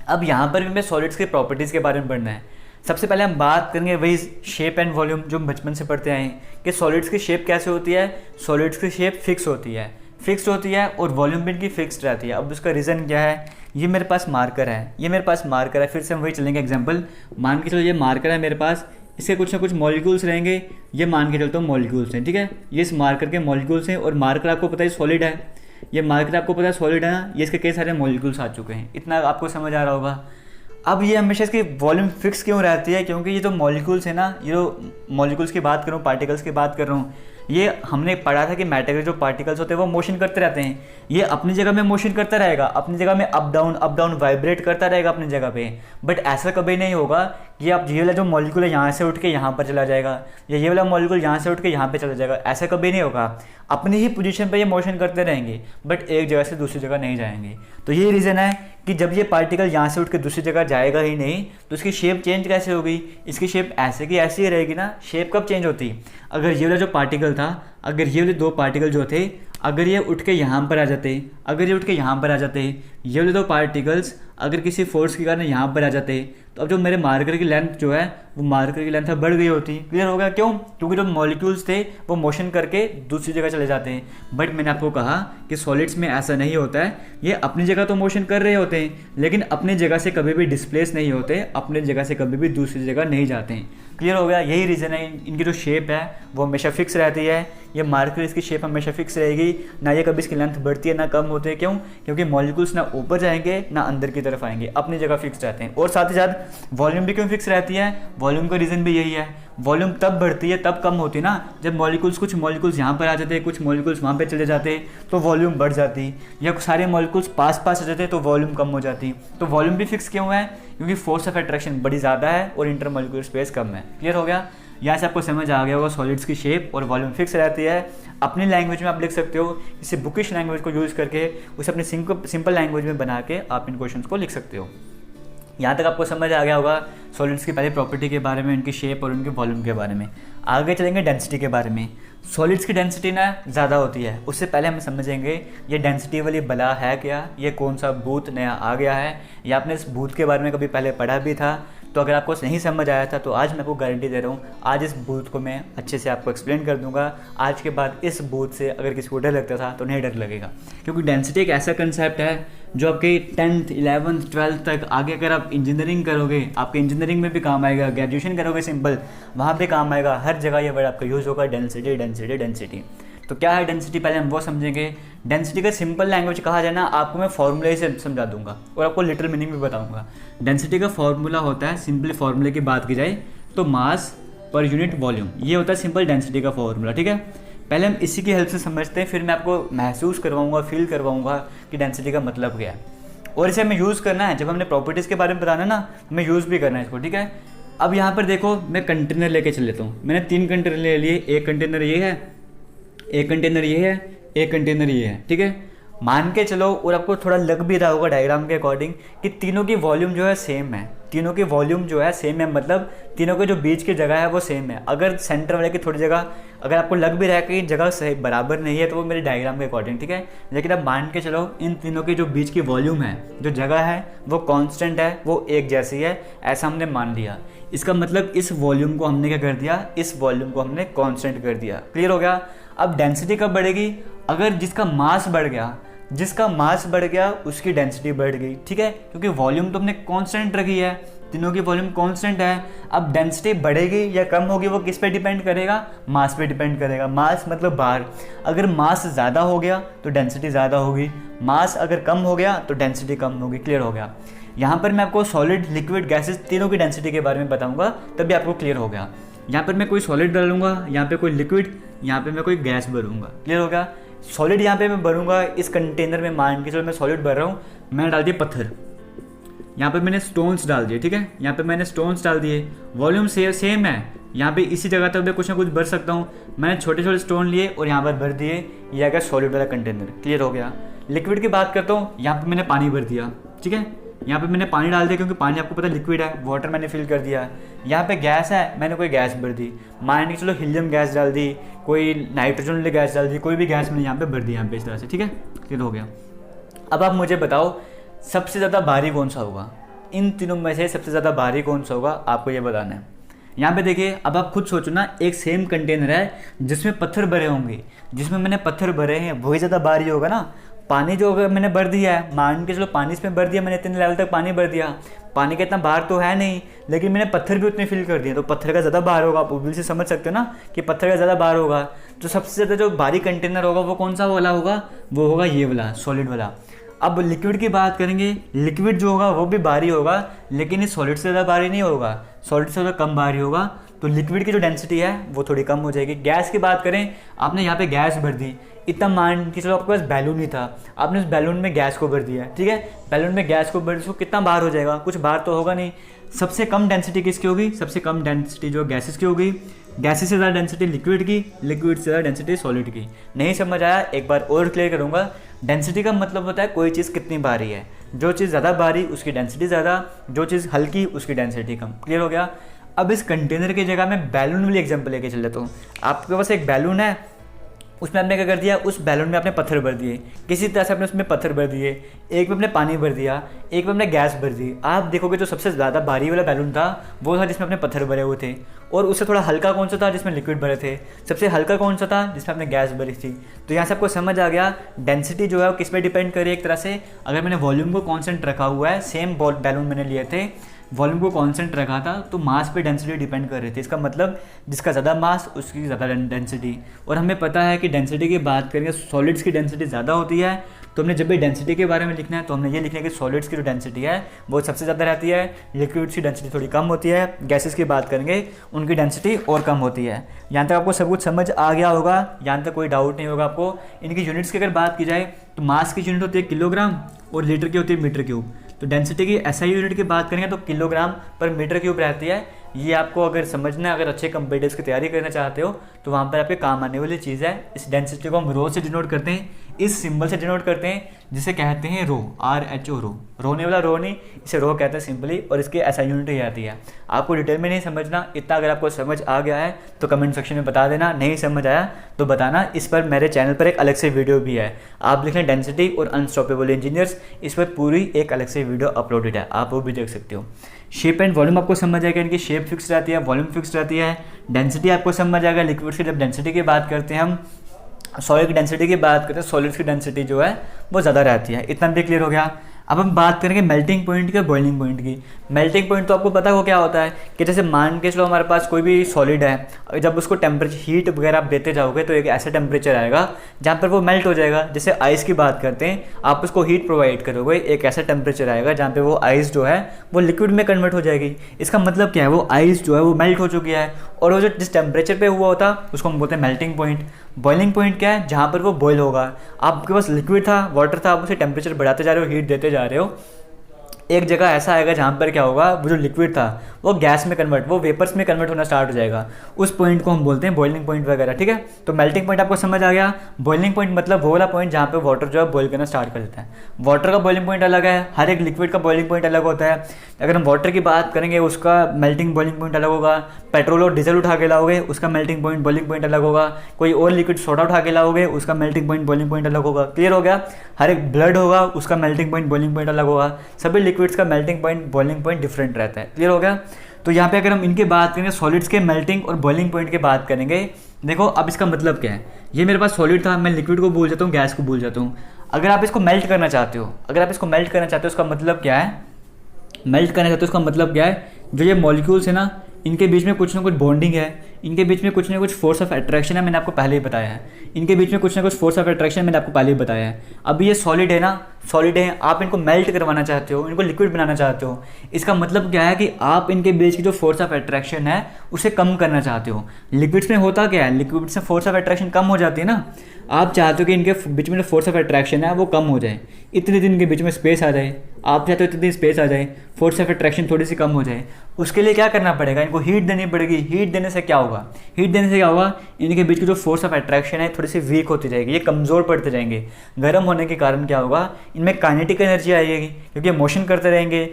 अब यहाँ पर भी हमें सॉलिड्स के प्रॉपर्टीज़ के बारे में पढ़ना है। सबसे पहले हम बात करेंगे वही शेप एंड वॉल्यूम जो हम बचपन से पढ़ते आए हैं कि सॉलिड्स की शेप कैसे होती है। सॉलिड्स की शेप फिक्स होती है और वॉल्यूम भी इनकी फिक्स्ड रहती है। अब उसका रीज़न क्या है? ये मेरे पास मार्कर है, फिर से हम वही चलेंगे एग्जांपल। मान के चलो ये मार्कर है मेरे पास, इसके कुछ ना कुछ मॉलिक्यूल्स रहेंगे, ये मान के चलता हूँ मॉलिक्यूल्स हैं। ठीक है, ये इस मार्कर के मॉलिक्यूल्स हैं और मार्कर आपको पता है सॉलिड है, ये मार्कर आपको पता है सॉलिड है ना, ये इसके कई सारे मॉलिक्यूल्स आ चुके हैं। इतना आपको समझ आ रहा होगा। अब ये हमेशा इसकी वॉल्यूम फिक्स क्यों रहती है? क्योंकि ये जो मॉलिक्यूल्स है ना, ये जो मॉलिक्यूल्स की बात कर रहा हूँ, पार्टिकल्स की बात कर रहा हूँ, ये हमने पढ़ा था कि मैटर के जो पार्टिकल्स होते हैं वो मोशन करते रहते हैं। ये अपनी जगह में मोशन करता रहेगा, अपनी जगह में अप डाउन वाइब्रेट करता रहेगा अपनी जगह पे। बट ऐसा कभी नहीं होगा कि आप ये वाला जो मॉलिक्यूल है यहाँ से उठ के यहाँ पर चला जाएगा, या ये वाला मॉलिक्यूल यहाँ से उठ के यहाँ पे चला जाएगा, ऐसा कभी नहीं होगा। अपनी ही पोजीशन पे ये मोशन करते रहेंगे, बट एक जगह से दूसरी जगह नहीं जाएंगे। तो ये रीज़न है कि जब ये पार्टिकल यहाँ से उठ के दूसरी जगह जाएगा ही नहीं, तो इसकी शेप चेंज कैसे होगी? इसकी शेप ऐसे की ऐसी ही रहेगी ना। शेप कब चेंज होती? अगर ये वाला जो पार्टिकल था, अगर ये वाले 2 पार्टिकल जो थे, अगर ये उठ के यहाँ पर आ जाते, ये वाले 2 पार्टिकल्स अगर किसी फोर्स के कारण यहाँ पर आ जाते, तो अब जो मेरे मार्कर की लेंथ जो है वो मार्कर की लेंथ बढ़ गई होती। क्लियर होगा? क्यों? क्योंकि जो मॉलिक्यूल्स थे वो मोशन करके दूसरी जगह चले जाते हैं। बट मैंने आपको कहा कि सॉलिड्स में ऐसा नहीं होता है, ये अपनी जगह तो मोशन कर रहे होते हैं, लेकिन अपनी जगह से कभी भी डिस्प्लेस नहीं होते, अपनी जगह से कभी भी दूसरी जगह नहीं जाते हैं। क्लियर हो गया? यही रीज़न है, इनकी जो शेप है वो हमेशा फिक्स रहती है। ये मार्कर इसकी शेप हमेशा फिक्स रहेगी, ना ये कभी इसकी लेंथ बढ़ती है ना कम होते हैं। क्यों? क्योंकि मॉलिक्यूल्स ना ऊपर जाएंगे ना अंदर की तरफ आएंगे, अपनी जगह फिक्स रहते हैं। और साथ ही साथ वॉल्यूम भी क्यों फिक्स रहती है? वॉल्यूम का रीज़न भी यही है, वॉल्यूम तब बढ़ती है तब कम होती है ना जब मॉलिक्यूल्स, कुछ मॉलिक्यूल्स यहाँ पर आ जाते हैं, कुछ मॉलिक्यूल्स वहाँ पे चले जाते तो वॉल्यूम बढ़ जाती, या सारे मॉलिक्यूल्स पास पास आ जाते तो वॉल्यूम कम हो जाती। तो वॉल्यूम भी फिक्स क्यों है? क्योंकि फोर्स ऑफ अट्रैक्शन बड़ी ज़्यादा है और इंटरमॉलिक्यूलर स्पेस कम है। क्लियर हो गया? यहाँ से आपको समझ आ गया होगा सॉलिड्स की शेप और वॉल्यूम फिक्स रहती है। अपनी लैंग्वेज में आप लिख सकते हो, इसे बुकिश लैंग्वेज को यूज़ करके उसे अपनी सिंपल लैंग्वेज में बना के आप इन क्वेश्चंस को लिख सकते हो। यहाँ तक आपको समझ आ गया होगा सॉलिड्स की पहले प्रॉपर्टी के बारे में, उनकी शेप और उनके वॉल्यूम के बारे में। आगे चलेंगे डेंसिटी के बारे में। सॉलिड्स की डेंसिटी ना ज़्यादा होती है, उससे पहले हम समझेंगे ये डेंसिटी वाली बला है क्या, ये कौन सा भूत नया आ गया है, या आपने इस भूत के बारे में कभी पहले पढ़ा भी था। तो अगर आपको नहीं समझ आया था तो आज मैं आपको गारंटी दे रहा हूँ, आज इस भूत को मैं अच्छे से आपको एक्सप्लेन कर दूंगा। आज के बाद इस भूत से अगर किसी को डर लगता था तो नहीं डर लगेगा, क्योंकि डेंसिटी एक ऐसा कंसेप्ट है जो आपके 10th 11th 12th तक आगे अगर आप इंजीनियरिंग करोगे, आपके इंजीनियरिंग में भी काम आएगा, ग्रेजुएशन करोगे सिंपल, वहाँ पे काम आएगा। हर जगह ये वर्ड आपका यूज़ होगा, डेंसिटी डेंसिटी डेंसिटी। तो क्या है डेंसिटी, पहले हम वो समझेंगे। डेंसिटी का सिंपल लैंग्वेज कहा जाए ना, आपको मैं फॉर्मूले से समझा दूंगा और आपको लिटरल मीनिंग भी बताऊंगा। डेंसिटी का फॉर्मूला होता है, सिंपली फॉर्मूले की बात की जाए तो मास पर यूनिट वॉल्यूम, ये होता है सिंपल डेंसिटी का फॉर्मूला। ठीक है, पहले हम इसी की हेल्प से समझते हैं, फिर मैं आपको महसूस करवाऊंगा, फील करवाऊंगा कि डेंसिटी का मतलब क्या है। और इसे हमें यूज़ करना है, जब हमने प्रॉपर्टीज़ के बारे में बताना ना, हमें यूज़ भी करना है इसको। ठीक है, अब यहाँ पर देखो मैं कंटेनर लेके चल लेता हूँ। मैंने 3 कंटेनर ले लिए, एक कंटेनर ये है, एक कंटेनर ये है, एक कंटेनर ये है। ठीक है, मान के चलो, और आपको थोड़ा लग भी रहा होगा डायग्राम के अकॉर्डिंग कि तीनों की वॉल्यूम जो है सेम है, तीनों की वॉल्यूम जो है सेम है, मतलब तीनों के जो बीच की जगह है वो सेम है। अगर सेंटर वाले की थोड़ी जगह अगर आपको लग भी रहा है कि जगह सही बराबर नहीं है तो वो मेरे डायग्राम के अकॉर्डिंग। ठीक है, लेकिन अब मान के चलो इन तीनों की जो बीच की वॉल्यूम है, जो जगह है वो कांस्टेंट है, वो एक जैसी है, ऐसा हमने मान लिया। इसका मतलब इस वॉल्यूम को हमने क्या कर दिया, इस वॉल्यूम को हमने कांस्टेंट कर दिया। क्लियर हो गया? अब डेंसिटी कब बढ़ेगी? अगर जिसका मास बढ़ गया, जिसका मास बढ़ गया उसकी डेंसिटी बढ़ गई। ठीक है, क्योंकि वॉल्यूम तो हमने कांस्टेंट रखी है, तीनों की वॉल्यूम कांस्टेंट है। अब डेंसिटी बढ़ेगी या कम होगी वो किस पे डिपेंड करेगा? मास पे डिपेंड करेगा। मास मतलब भार। अगर मास ज़्यादा हो गया तो डेंसिटी ज़्यादा होगी, मास अगर कम हो गया तो डेंसिटी कम होगी। क्लियर हो गया? यहाँ पर मैं आपको सॉलिड, लिक्विड, गैसेस तीनों की डेंसिटी के बारे में बताऊँगा, तभी आपको क्लियर हो गया। यहाँ पर मैं कोई सॉलिड डालूंगा, यहाँ पे कोई लिक्विड, यहाँ पे मैं कोई गैस भरूंगा। क्लियर हो गया? सॉलिड यहाँ पे मैं भरूंगा इस कंटेनर में, मान के चलो मैं सॉलिड भर रहा हूँ, मैंने डाल दिए पत्थर, यहाँ पे मैंने स्टोन्स डाल दिए। ठीक है, यहाँ पे मैंने स्टोन्स डाल दिए, वॉल्यूम सेम है, यहाँ पे इसी जगह तक मैं कुछ ना कुछ भर सकता हूँ। मैंने छोटे छोटे स्टोन लिए और यहाँ पर भर दिए, ये आ गया सॉलिड वाला कंटेनर। क्लियर हो गया? लिक्विड की बात करता हूँ, यहाँ पे मैंने पानी भर दिया। ठीक है, यहाँ पे मैंने पानी डाल दिया क्योंकि पानी आपको पता है लिक्विड है, वाटर मैंने फिल कर दिया। यहाँ पे गैस है, मैंने कोई गैस भर दी, मान के चलो हीलियम गैस डाल दी, कोई नाइट्रोजन वाली गैस डाल दी, कोई भी गैस मैंने यहाँ पे भर दी, यहाँ पे इस तरह से। ठीक है, क्लियर हो गया? अब आप मुझे बताओ सबसे ज़्यादा भारी कौन सा होगा, इन तीनों में से सबसे ज़्यादा भारी कौन सा होगा, आपको ये बताना है। यहाँ पे देखिए, अब आप खुद सोचो ना, एक सेम कंटेनर है जिसमें पत्थर भरे होंगे, जिसमें मैंने पत्थर भरे हैं वही ज़्यादा भारी होगा ना। पानी जो अगर मैंने भर दिया है, मान के चलो पानी इसमें भर दिया मैंने, इतने लेवल तक पानी भर दिया, पानी का इतना भार तो है नहीं, लेकिन मैंने पत्थर भी उतने फिल कर दिए, तो पत्थर का ज़्यादा भार होगा। आप उबल से समझ सकते हो ना कि पत्थर का ज़्यादा भार होगा। तो सबसे ज़्यादा जो भारी कंटेनर होगा वो कौन सा वाला होगा? वो होगा ये वाला, सॉलिड वाला। अब लिक्विड की बात करेंगे, लिक्विड जो होगा वो भी भारी होगा, लेकिन ये सॉलिड से ज़्यादा भारी नहीं होगा, सॉलिड से ज़्यादा कम भारी होगा। तो लिक्विड की जो डेंसिटी है वो थोड़ी कम हो जाएगी। गैस की बात करें, आपने यहाँ पे गैस भर दी, इतना मान कि चलो आपके पास बैलून ही था, आपने उस बैलून में गैस को भर दिया। ठीक है, बैलून में गैस को भर, उसको कितना बाहर हो जाएगा? कुछ बाहर तो होगा नहीं। सबसे कम डेंसिटी किसकी होगी? सबसे कम डेंसिटी जो गैसेस की होगी। गैसेस से ज़्यादा डेंसिटी लिक्विड की, लिक्विड से ज़्यादा डेंसिटी सॉलिड की। नहीं समझ आया? एक बार और क्लियर करूँगा। डेंसिटी का मतलब होता है कोई चीज़ कितनी भारी है, जो चीज़ ज़्यादा भारी उसकी डेंसिटी ज़्यादा, जो चीज़ हल्की उसकी डेंसिटी कम। क्लियर हो गया? अब इस कंटेनर की जगह मैं बैलून वाली एग्जांपल लेके चल लेता हूँ। आपके पास एक बैलून है, उसमें आपने क्या कर दिया, उस बैलून में आपने पत्थर भर दिए, किसी तरह से आपने उसमें पत्थर भर दिए, एक में आपने पानी भर दिया, एक में आपने गैस भर दी। आप देखोगे जो सबसे ज़्यादा भारी वाला बैलून था वो था जिसमें आपने पत्थर भरे हुए थे, और उससे थोड़ा हल्का कौन सा था? जिसमें लिक्विड भरे थे। सबसे हल्का कौन सा था? जिसमें आपने गैस भरी थी। तो यहाँ से आपको समझ आ गया डेंसिटी जो है वो किस पे डिपेंड करे। एक तरह से अगर मैंने वॉल्यूम को कॉन्स्टेंट रखा हुआ है, सेम बैलून मैंने लिए थे, वॉल्यूम को कांस्टेंट रखा था, तो मास पे डेंसिटी डिपेंड कर रही थी। इसका मतलब जिसका ज़्यादा मास उसकी ज़्यादा डेंसिटी। और हमें पता है कि डेंसिटी की बात करेंगे, सॉलिड्स की डेंसिटी ज़्यादा होती है। तो हमने जब भी डेंसिटी के बारे में लिखना है तो हमने ये लिखना है कि सॉलिड्स की जो डेंसिटी है वो सबसे ज़्यादा रहती है, लिक्विड्स की डेंसिटी थोड़ी कम होती है, गैसेस की बात करेंगे उनकी डेंसिटी और कम होती है। यहाँ तक आपको सब कुछ समझ आ गया होगा, यहाँ तक कोई डाउट नहीं होगा आपको। इनकी यूनिट्स की अगर बात की जाए तो मास की यूनिट होती है किलोग्राम और लीटर की होती है मीटर क्यूब। तो डेंसिटी की एसआई यूनिट की बात करेंगे तो किलोग्राम पर मीटर क्यूब रहती है। ये आपको अगर समझना है, अगर अच्छे कम्पिटिटिव्स की तैयारी करना चाहते हो तो वहाँ पर आपके काम आने वाली चीज़ है। इस डेंसिटी को हम रो से डिनोट करते हैं, इस सिंबल से डिनोट करते हैं जिसे कहते हैं रो, RHO रो। रोने वाला रो नहीं, इसे रो कहते हैं सिंपली, और इसकी एसआई यूनिट ही आती है। आपको डिटेल में नहीं समझना, इतना अगर आपको समझ आ गया है तो कमेंट सेक्शन में बता देना, नहीं समझ आया तो बताना। इस पर मेरे चैनल पर एक अलग से वीडियो भी है, आप लिख लें डेंसिटी और अनस्टॉपेबल इंजीनियर्स, इस पर पूरी एक अलग से वीडियो अपलोडेड है, आप वो भी देख सकते हो। शेप एंड वॉल्यूम आपको समझ आएगा, इनकी शेप फिक्स रहती है, वॉल्यूम फिक्स रहती है। डेंसिटी आपको समझ आएगा, लिक्विड्स की जब डेंसिटी की बात करते हैं हम, सॉलिड की डेंसिटी की बात करते हैं, सॉलिड्स की डेंसिटी जो है वो ज़्यादा रहती है। इतना भी क्लियर हो गया। अब हम बात करेंगे मेल्टिंग पॉइंट की, बॉइलिंग पॉइंट की। मेल्टिंग पॉइंट तो आपको पता हो क्या होता है कि जैसे मान के चलो हमारे पास कोई भी सॉलिड है, जब उसको टेम्परेचर हीट वगैरह आप देते जाओगे तो एक ऐसा टेम्परेचर आएगा जहाँ पर वो मेल्ट हो जाएगा। जैसे आइस की बात करते हैं, आप उसको हीट प्रोवाइड करोगे, एक ऐसा टेम्परेचर आएगा जहाँ पे वो आइस जो है वो लिक्विड में कन्वर्ट हो जाएगी। इसका मतलब क्या है, वो आइस जो है वो मेल्ट हो चुकी है, और वो जो जिस टेम्परेचर पे हुआ होता उसको हम बोलते हैं मेल्टिंग पॉइंट। बॉइलिंग पॉइंट क्या है, जहाँ पर वो बॉयल होगा। आपके पास लिक्विड था, वाटर था, आप उसे टेम्परेचर बढ़ाते जा रहे हो, हीट देते जा रहे हो, एक जगह ऐसा आएगा जहाँ पर क्या होगा, वो जो लिक्विड था वो गैस में कन्वर्ट, वो वेपर्स में कन्वर्ट होना स्टार्ट हो जाएगा। उस पॉइंट को हम बोलते हैं बॉइलिंग पॉइंट वगैरह, ठीक है। तो मेल्टिंग पॉइंट आपको समझ आ गया। बॉइलिंग पॉइंट मतलब वो वाला पॉइंट जहाँ पे वाटर जो है बॉइल करना स्टार्ट कर देता है। वाटर का बॉइलिंग पॉइंट अलग है, हर एक लिक्विड का बॉइलिंग पॉइंट अलग होता है। अगर हम वाटर की बात करेंगे उसका मेल्टिंग बॉइलिंग पॉइंट अलग होगा। पेट्रोल और डीजल उठा के लाओगे उसका मेल्टिंग पॉइंट बॉइलिंग पॉइंट अलग होगा। कोई और लिक्विड सोडा उठा के लाओगे उसका मेल्टिंग पॉइंट बॉइलिंग पॉइंट अलग होगा। क्लियर हो गया। हर एक ब्लड होगा उसका मेल्टिंग पॉइंट बॉइलिंग पॉइंट अलग होगा। सभी लिक्विड्स का melting point boiling point different रहता है। क्लियर हो गया। तो यहाँ पे अगर हम इनकी बात करेंगे, सॉलिड्स के मेल्टिंग और बॉइलिंग पॉइंट की बात करेंगे। देखो अब इसका मतलब क्या है, ये मेरे पास सॉलिड था, मैं लिक्विड को भूल जाता हूँ, गैस को भूल जाता हूँ। अगर आप इसको मेल्ट करना चाहते हो, उसका मतलब क्या है, मेल्ट करना चाहते हो उसका मतलब क्या है, जो ये मॉलिक्यूल्स है ना, इनके बीच में कुछ ना कुछ बॉन्डिंग है, इनके बीच में कुछ ना कुछ फोर्स ऑफ अट्रैक्शन है, मैंने आपको पहले ही बताया है। इनके बीच में कुछ ना कुछ फोर्स ऑफ अट्रैक्शन मैंने आपको पहले ही बताया है। अब ये सॉलिड है ना, सॉलिड है, आप इनको मेल्ट करवाना चाहते हो, इनको लिक्विड बनाना चाहते हो। इसका मतलब क्या है कि आप इनके बीच की जो फोर्स ऑफ अट्रैक्शन है उसे कम करना चाहते हो। लिक्विड्स में होता क्या है, लिक्विड्स में फोर्स ऑफ अट्रैक्शन कम हो जाती है ना, आप चाहते हो कि इनके बीच में जो फोर्स ऑफ अट्रैक्शन है वो कम हो जाए, इतने दिन के बीच में स्पेस आ जाए। आप चाहते हो इतनी दिन स्पेस आ जाए, फोर्स ऑफ अट्रैक्शन थोड़ी सी कम हो जाए। उसके लिए क्या करना पड़ेगा, इनको हीट देनी पड़ेगी। हीट देने से क्या होगा, इनके बीच की जो फोर्स ऑफ अट्रैक्शन है थोड़ी सी वीक होती जाएगी, ये कमज़ोर पड़ते जाएंगे। गर्म होने के कारण क्या होगा, इनमें काइनेटिक एनर्जी आएगी, क्योंकि मोशन करते रहेंगे,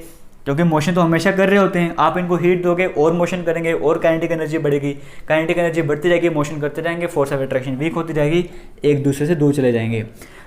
क्योंकि मोशन तो हमेशा कर रहे होते हैं। आप इनको हीट दोगे और मोशन करेंगे और काइनेटिक एनर्जी बढ़ेगी, काइनेटिक एनर्जी बढ़ती जाएगी, मोशन करते जाएंगे, फोर्स ऑफ अट्रैक्शन वीक होती जाएगी, एक दूसरे से दूर चले जाएंगे।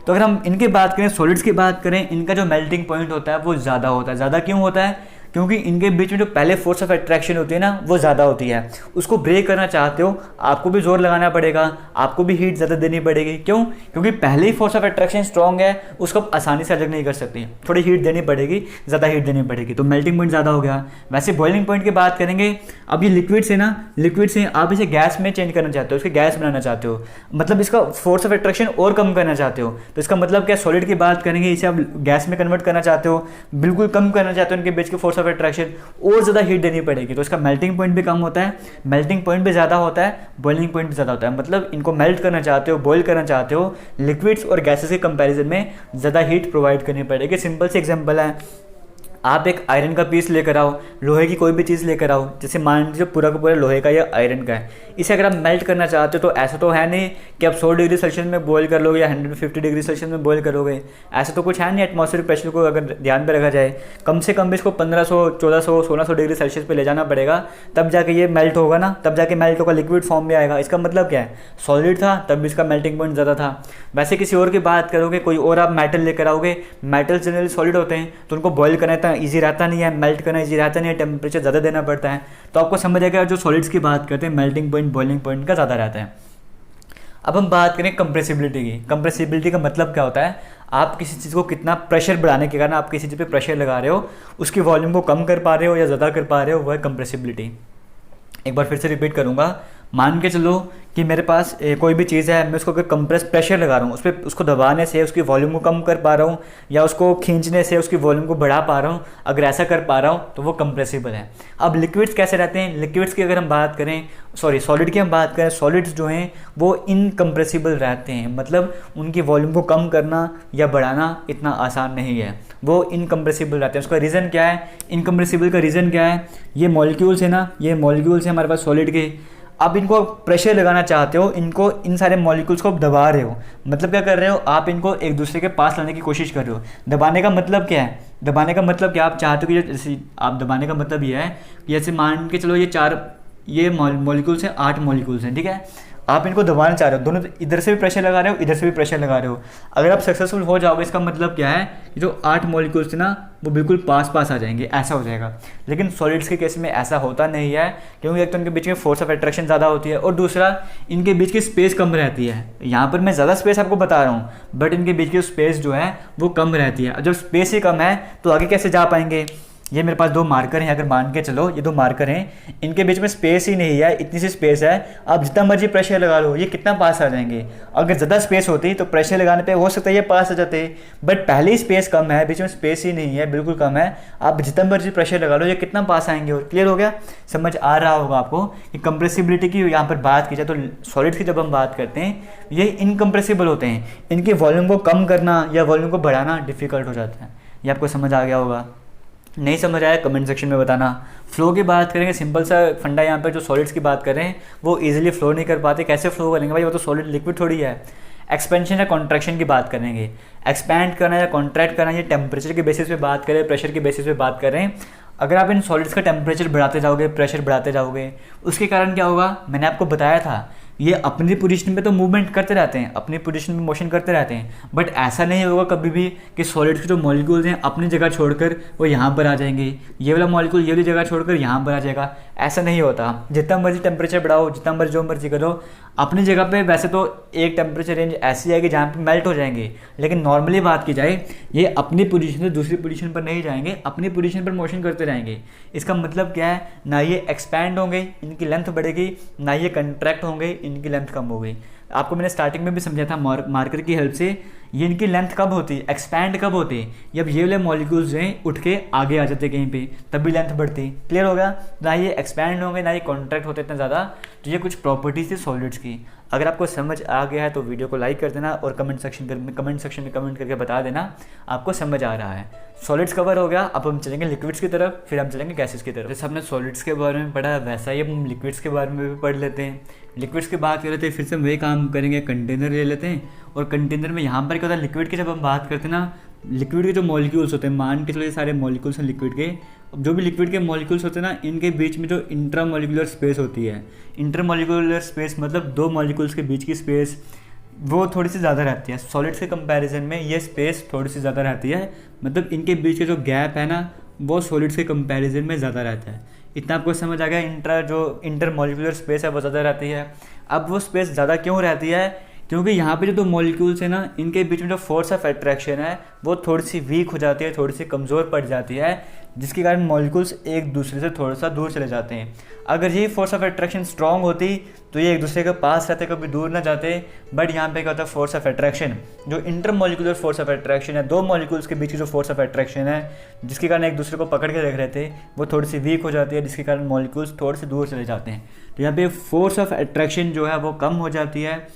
तो अगर हम इनकी बात करें, सॉलिड्स की बात करें, इनका जो मेल्टिंग पॉइंट होता है वो ज़्यादा होता है। ज़्यादा क्यों होता है, क्योंकि इनके बीच में जो पहले फोर्स ऑफ अट्रैक्शन होती है ना वो ज़्यादा होती है। उसको ब्रेक करना चाहते हो, आपको भी जोर लगाना पड़ेगा, आपको भी हीट ज़्यादा देनी पड़ेगी। क्यों, क्योंकि पहले ही फोर्स ऑफ अट्रैक्शन स्ट्रॉन्ग है, उसको आसानी से अलग नहीं कर सकती, थोड़ी हीट देनी पड़ेगी, ज़्यादा हीट देनी पड़ेगी, तो मेल्टिंग पॉइंट ज़्यादा हो गया। वैसे बॉइलिंग पॉइंट की बात करेंगे, अब ये लिक्विड से ना, लिक्विड से आप इसे गैस में चेंज करना चाहते हो, उसके गैस बनाना चाहते हो, मतलब इसका फोर्स ऑफ अट्रैक्शन और कम करना चाहते हो। तो इसका मतलब क्या, सॉलिड की बात करेंगे, इसे आप गैस में कन्वर्ट करना चाहते हो, बिल्कुल कम करना चाहते हो इनके बीच के फोर्स ऑफ अट्रैक्शन, और ज़्यादा हीट देनी पड़ेगी। तो इसका मेल्टिंग पॉइंट भी कम होता है, मेल्टिंग पॉइंट भी ज़्यादा होता है, बॉइलिंग पॉइंट भी ज़्यादा होता है। मतलब इनको मेल्ट करना चाहते हो, बॉयल करना चाहते हो, लिक्विड्स और गैसेस के कंपैरिजन में ज़्यादा हीट प्रोवाइड करनी पड़ेगी। सिंपल से एग्जांपल है, आप एक आयरन का पीस लेकर आओ, लोहे की कोई भी चीज़ लेकर आओ, जैसे मान लीजिए पूरा का पूरा लोहे का या आयरन का है, इसे अगर आप मेल्ट करना चाहते हो तो ऐसा तो है नहीं कि आप 100 डिग्री सेल्सियस में बॉयल कर लोगे या 150 डिग्री सेल्सियस में बॉयल करोगे, ऐसा तो कुछ है नहीं। एटमॉस्फेरिक प्रेशर को अगर ध्यान पे रखा जाए, कम से कम इसको 1500, 1400, 1600 डिग्री सेल्सियस पे ले जाना पड़ेगा, तब जाके ये मेल्ट होगा ना, तब जाके मेल्ट होगा, लिक्विड फॉर्म में आएगा। इसका मतलब क्या है, सॉलिड था तब भी इसका मेल्टिंग पॉइंट ज़्यादा था। वैसे किसी और की बात करोगे, कोई और आप मेटल लेकर आओगे, मेटल जनरली सॉलिड होते हैं तो उनको बॉयल करना इतना ईजी रहता नहीं है, मेल्ट करना इजी रहता नहीं है, टेम्परेचर ज़्यादा देना पड़ता है। तो आपको समझ आएगा, जो सॉलिड्स की बात करते हैं मेल्टिंग पॉइंट बॉइलिंग पॉइंट का ज़्यादा रहता है। अब हम बात करें कंप्रेसिबिलिटी की। कंप्रेसिबिलिटी का मतलब क्या होता है, आप किसी चीज़ को कितना प्रेशर बढ़ाने के कारण आप किसी चीज़ पे प्रेशर लगा रहे हो, उसकी वॉल्यूम को कम कर पा रहे हो या ज़्यादा कर पा रहे हो, वह है कंप्रेसिबिलिटी। एक बार फिर से रिपीट करूँगा, मान के चलो कि मेरे पास कोई भी चीज़ है, मैं उसको अगर कंप्रेस प्रेशर लगा रहा हूँ, उस पर उसको दबाने से उसकी वॉल्यूम को कम कर पा रहा हूँ या उसको खींचने से उसकी वॉल्यूम को बढ़ा पा रहा हूँ, अगर ऐसा कर पा रहा हूँ तो वो कंप्रेसिबल है। अब लिक्विड्स कैसे रहते हैं? लिक्विड्स की अगर हम बात करें, सॉलिड की हम बात करें, सॉलिड्स जो हैं वो इनकम्प्रेसिबल रहते हैं, मतलब उनकी वॉल्यूम को कम करना या बढ़ाना इतना आसान नहीं है, वो इनकम्प्रेसिबल रहते हैं। उसका रीज़न क्या है? इनकम्प्रेसिबल का रीज़न क्या है? ये मॉलिक्यूल्स है ना, ये मॉलिक्यूल्स हैं हमारे पास सॉलिड के, आप इनको प्रेशर लगाना चाहते हो, इनको इन सारे मॉलिक्यूल्स को दबा रहे हो, मतलब क्या कर रहे हो? आप इनको एक दूसरे के पास लाने की कोशिश कर रहे हो। दबाने का मतलब क्या है? दबाने का मतलब क्या, आप चाहते हो कि जैसे आप दबाने का मतलब ये है कि जैसे मान के चलो ये मॉलिक्यूल्स हैं, 8 मॉलिक्यूल्स हैं, ठीक है, आप इनको दबाना चाह रहे हो, दोनों इधर से भी प्रेशर लगा रहे हो, इधर से भी प्रेशर लगा रहे हो। अगर आप सक्सेसफुल हो जाओगे, इसका मतलब क्या है कि जो 8 मॉलिक्यूल्स थे ना वो बिल्कुल पास पास आ जाएंगे, ऐसा हो जाएगा। लेकिन सॉलिड्स के केस में ऐसा होता नहीं है, क्योंकि एक तो इनके बीच में फोर्स ऑफ अट्रैक्शन ज़्यादा होती है और दूसरा इनके बीच की स्पेस कम रहती है। यहाँ पर मैं ज़्यादा स्पेस आपको बता रहा हूँ, बट इनके बीच की स्पेस जो है वो कम रहती है। जब स्पेस ही कम है तो आगे कैसे जा पाएंगे? ये मेरे पास 2 मार्कर हैं, अगर मान के चलो ये 2 मार्कर हैं, इनके बीच में स्पेस ही नहीं है, इतनी सी स्पेस है, आप जितना मर्जी प्रेशर लगा लो ये कितना पास आ जाएंगे। अगर ज़्यादा स्पेस होती तो प्रेशर लगाने पे हो सकता है ये पास आ जाते, बट पहले ही स्पेस कम है, बीच में स्पेस ही नहीं है, बिल्कुल कम है, आप जितना मर्जी प्रेशर लगा लो ये कितना पास आएंगे। और क्लियर हो गया? समझ आ रहा होगा आपको कि कंप्रेसिबिलिटी की यहाँ पर बात की जाए तो सॉलिड की जब हम बात करते हैं ये इनकम्प्रेसिबल होते हैं, इनकी वॉल्यूम को कम करना या वॉल्यूम को बढ़ाना डिफिकल्ट हो जाता है। ये आपको समझ आ गया होगा? नहीं समझ आया कमेंट सेक्शन में बताना। फ्लो की बात करेंगे, सिंपल सा फंडा यहाँ पे जो सॉलिड्स की बात कर रहे हैं वो इजीली फ्लो नहीं कर पाते। कैसे फ्लो करेंगे भाई, वो तो सॉलिड लिक्विड थोड़ी है। एक्सपेंशन या कॉन्ट्रैक्शन की बात करेंगे, एक्सपैंड करना या कॉन्ट्रैक्ट करना, ये टेम्परेचर के बेसिस पे बात करें, प्रेशर के बेसिस पे बात करें। अगर आप इन सॉलिड्स का टेम्परेचर बढ़ाते जाओगे, प्रेशर बढ़ाते जाओगे, उसके कारण क्या होगा? मैंने आपको बताया था ये अपनी पोजीशन पे तो मूवमेंट करते रहते हैं, अपनी पोजीशन में मोशन करते रहते हैं, बट ऐसा नहीं होगा कभी भी कि सॉलिड्स के जो मॉलिक्यूल्स हैं अपनी जगह छोड़कर वो यहाँ पर आ जाएंगे, ये वाला मॉलिक्यूल ये वाली जगह छोड़कर यहाँ पर आ जाएगा, ऐसा नहीं होता। जितना मर्जी टेम्परेचर बढ़ाओ, जितना मर्जी जो मर्जी करो, अपनी जगह पे वैसे तो एक टेम्परेचर रेंज ऐसी आएगी जहाँ पे मेल्ट हो जाएंगे, लेकिन नॉर्मली बात की जाए ये अपनी पोजीशन से दूसरी पोजीशन पर नहीं जाएंगे, अपनी पोजीशन पर मोशन करते रहेंगे। इसका मतलब क्या है? ना ये एक्सपैंड होंगे, इनकी लेंथ बढ़ेगी, ना ये कंट्रैक्ट होंगे, इनकी लेंथ कम हो गई। आपको मैंने स्टार्टिंग में भी समझा था मार्कर की हेल्प से, ये इनकी लेंथ कब होती है, एक्सपैंड कब होती है? जब ये वाले मॉलिक्यूल्स हैं उठ के आगे आ जाते कहीं पे, तब भी लेंथ बढ़ती। क्लियर होगा? ना ये एक्सपैंड होंगे ना ये कॉन्ट्रैक्ट होते इतना ज़्यादा। तो ये कुछ प्रॉपर्टीज थी सॉलिड्स की। अगर आपको समझ आ गया है तो वीडियो को लाइक कर देना और कमेंट सेक्शन में कमेंट करके बता देना आपको समझ आ रहा है। सॉलिड्स कवर हो गया, अब हम चलेंगे लिक्विड्स की तरफ, फिर हम चलेंगे गैसेस की तरफ। जैसे हमने सॉलिड्स के बारे में पढ़ा वैसा ही हम लिक्विड्स के बारे में भी पढ़ लेते हैं। लिक्विड्स की बात कर लेते हैं, फिर से हम वही काम करेंगे, कंटेनर ले लेते हैं। और कंटेनर में यहाँ पर क्या होता है, लिक्विड की जब हम बात करते हैं ना, लिक्विड के जो मॉलिक्यूल्स होते हैं, मान के चलो ये सारे मॉलिक्यूल्स हैं लिक्विड के, जो भी लिक्विड के मॉलिक्यूल्स होते हैं ना, इनके बीच में जो इंट्रामॉलिक्यूलर स्पेस होती है, इंटरमॉलिक्यूलर स्पेस मतलब 2 मॉलिक्यूल्स के बीच की स्पेस, वो थोड़ी सी ज़्यादा रहती है। सॉलिड्स के कंपैरिजन में ये स्पेस थोड़ी सी ज़्यादा रहती है, मतलब इनके बीच के जो गैप है ना वो सॉलिड्स के कंपैरिजन में ज़्यादा रहता है। इतना आपको समझ आ गया? जो इंटरमॉलिक्यूलर स्पेस है वो ज़्यादा रहती है। अब वो स्पेस ज़्यादा क्यों रहती है? क्योंकि यहाँ पे जो 2 मॉलिक्यूल्स हैं ना, इनके बीच में जो फोर्स ऑफ अट्रैक्शन है वो थोड़ी सी वीक हो जाती है, थोड़ी सी कमज़ोर पड़ जाती है, जिसके कारण मॉलिक्यूल्स एक दूसरे से थोड़ा सा दूर चले जाते हैं। अगर ये फोर्स ऑफ अट्रैक्शन स्ट्रांग होती तो ये एक दूसरे के पास रहते, कभी दूर ना जाते। बट यहाँ पे क्या होता है, फोर्स ऑफ अट्रैक्शन, जो इंटरमॉलिक्यूलर फोर्स ऑफ अट्रैक्शन है, 2 मॉलिक्यूल्स के बीच की जो फोर्स ऑफ अट्रैक्शन है, जिसके कारण एक दूसरे को पकड़ के रख रहे थे, वो थोड़ी सी वीक हो जाती है, जिसके कारण मॉलिक्यूल्स थोड़े से दूर चले जाते हैं। तो यहाँ पे फोर्स ऑफ अट्रैक्शन जो है वो कम हो जाती है,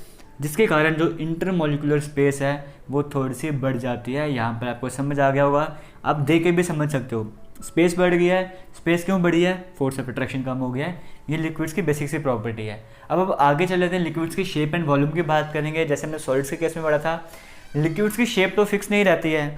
जिसके कारण जो इंटरमॉलिक्यूलर स्पेस है वो थोड़ी सी बढ़ जाती है। यहाँ पर आपको समझ आ गया होगा, आप देख के भी समझ सकते हो। स्पेस बढ़ गई है, स्पेस क्यों बढ़ी है? फोर्स ऑफ अट्रैक्शन कम हो गया है। ये लिक्विड्स की बेसिक सी प्रॉपर्टी है। अब आगे चल लेते हैं, लिक्विड्स की शेप एंड वॉल्यूम की बात करेंगे। जैसे हमने सॉलिड्स के केस में पढ़ा था, लिक्विड्स की शेप तो फिक्स नहीं रहती है।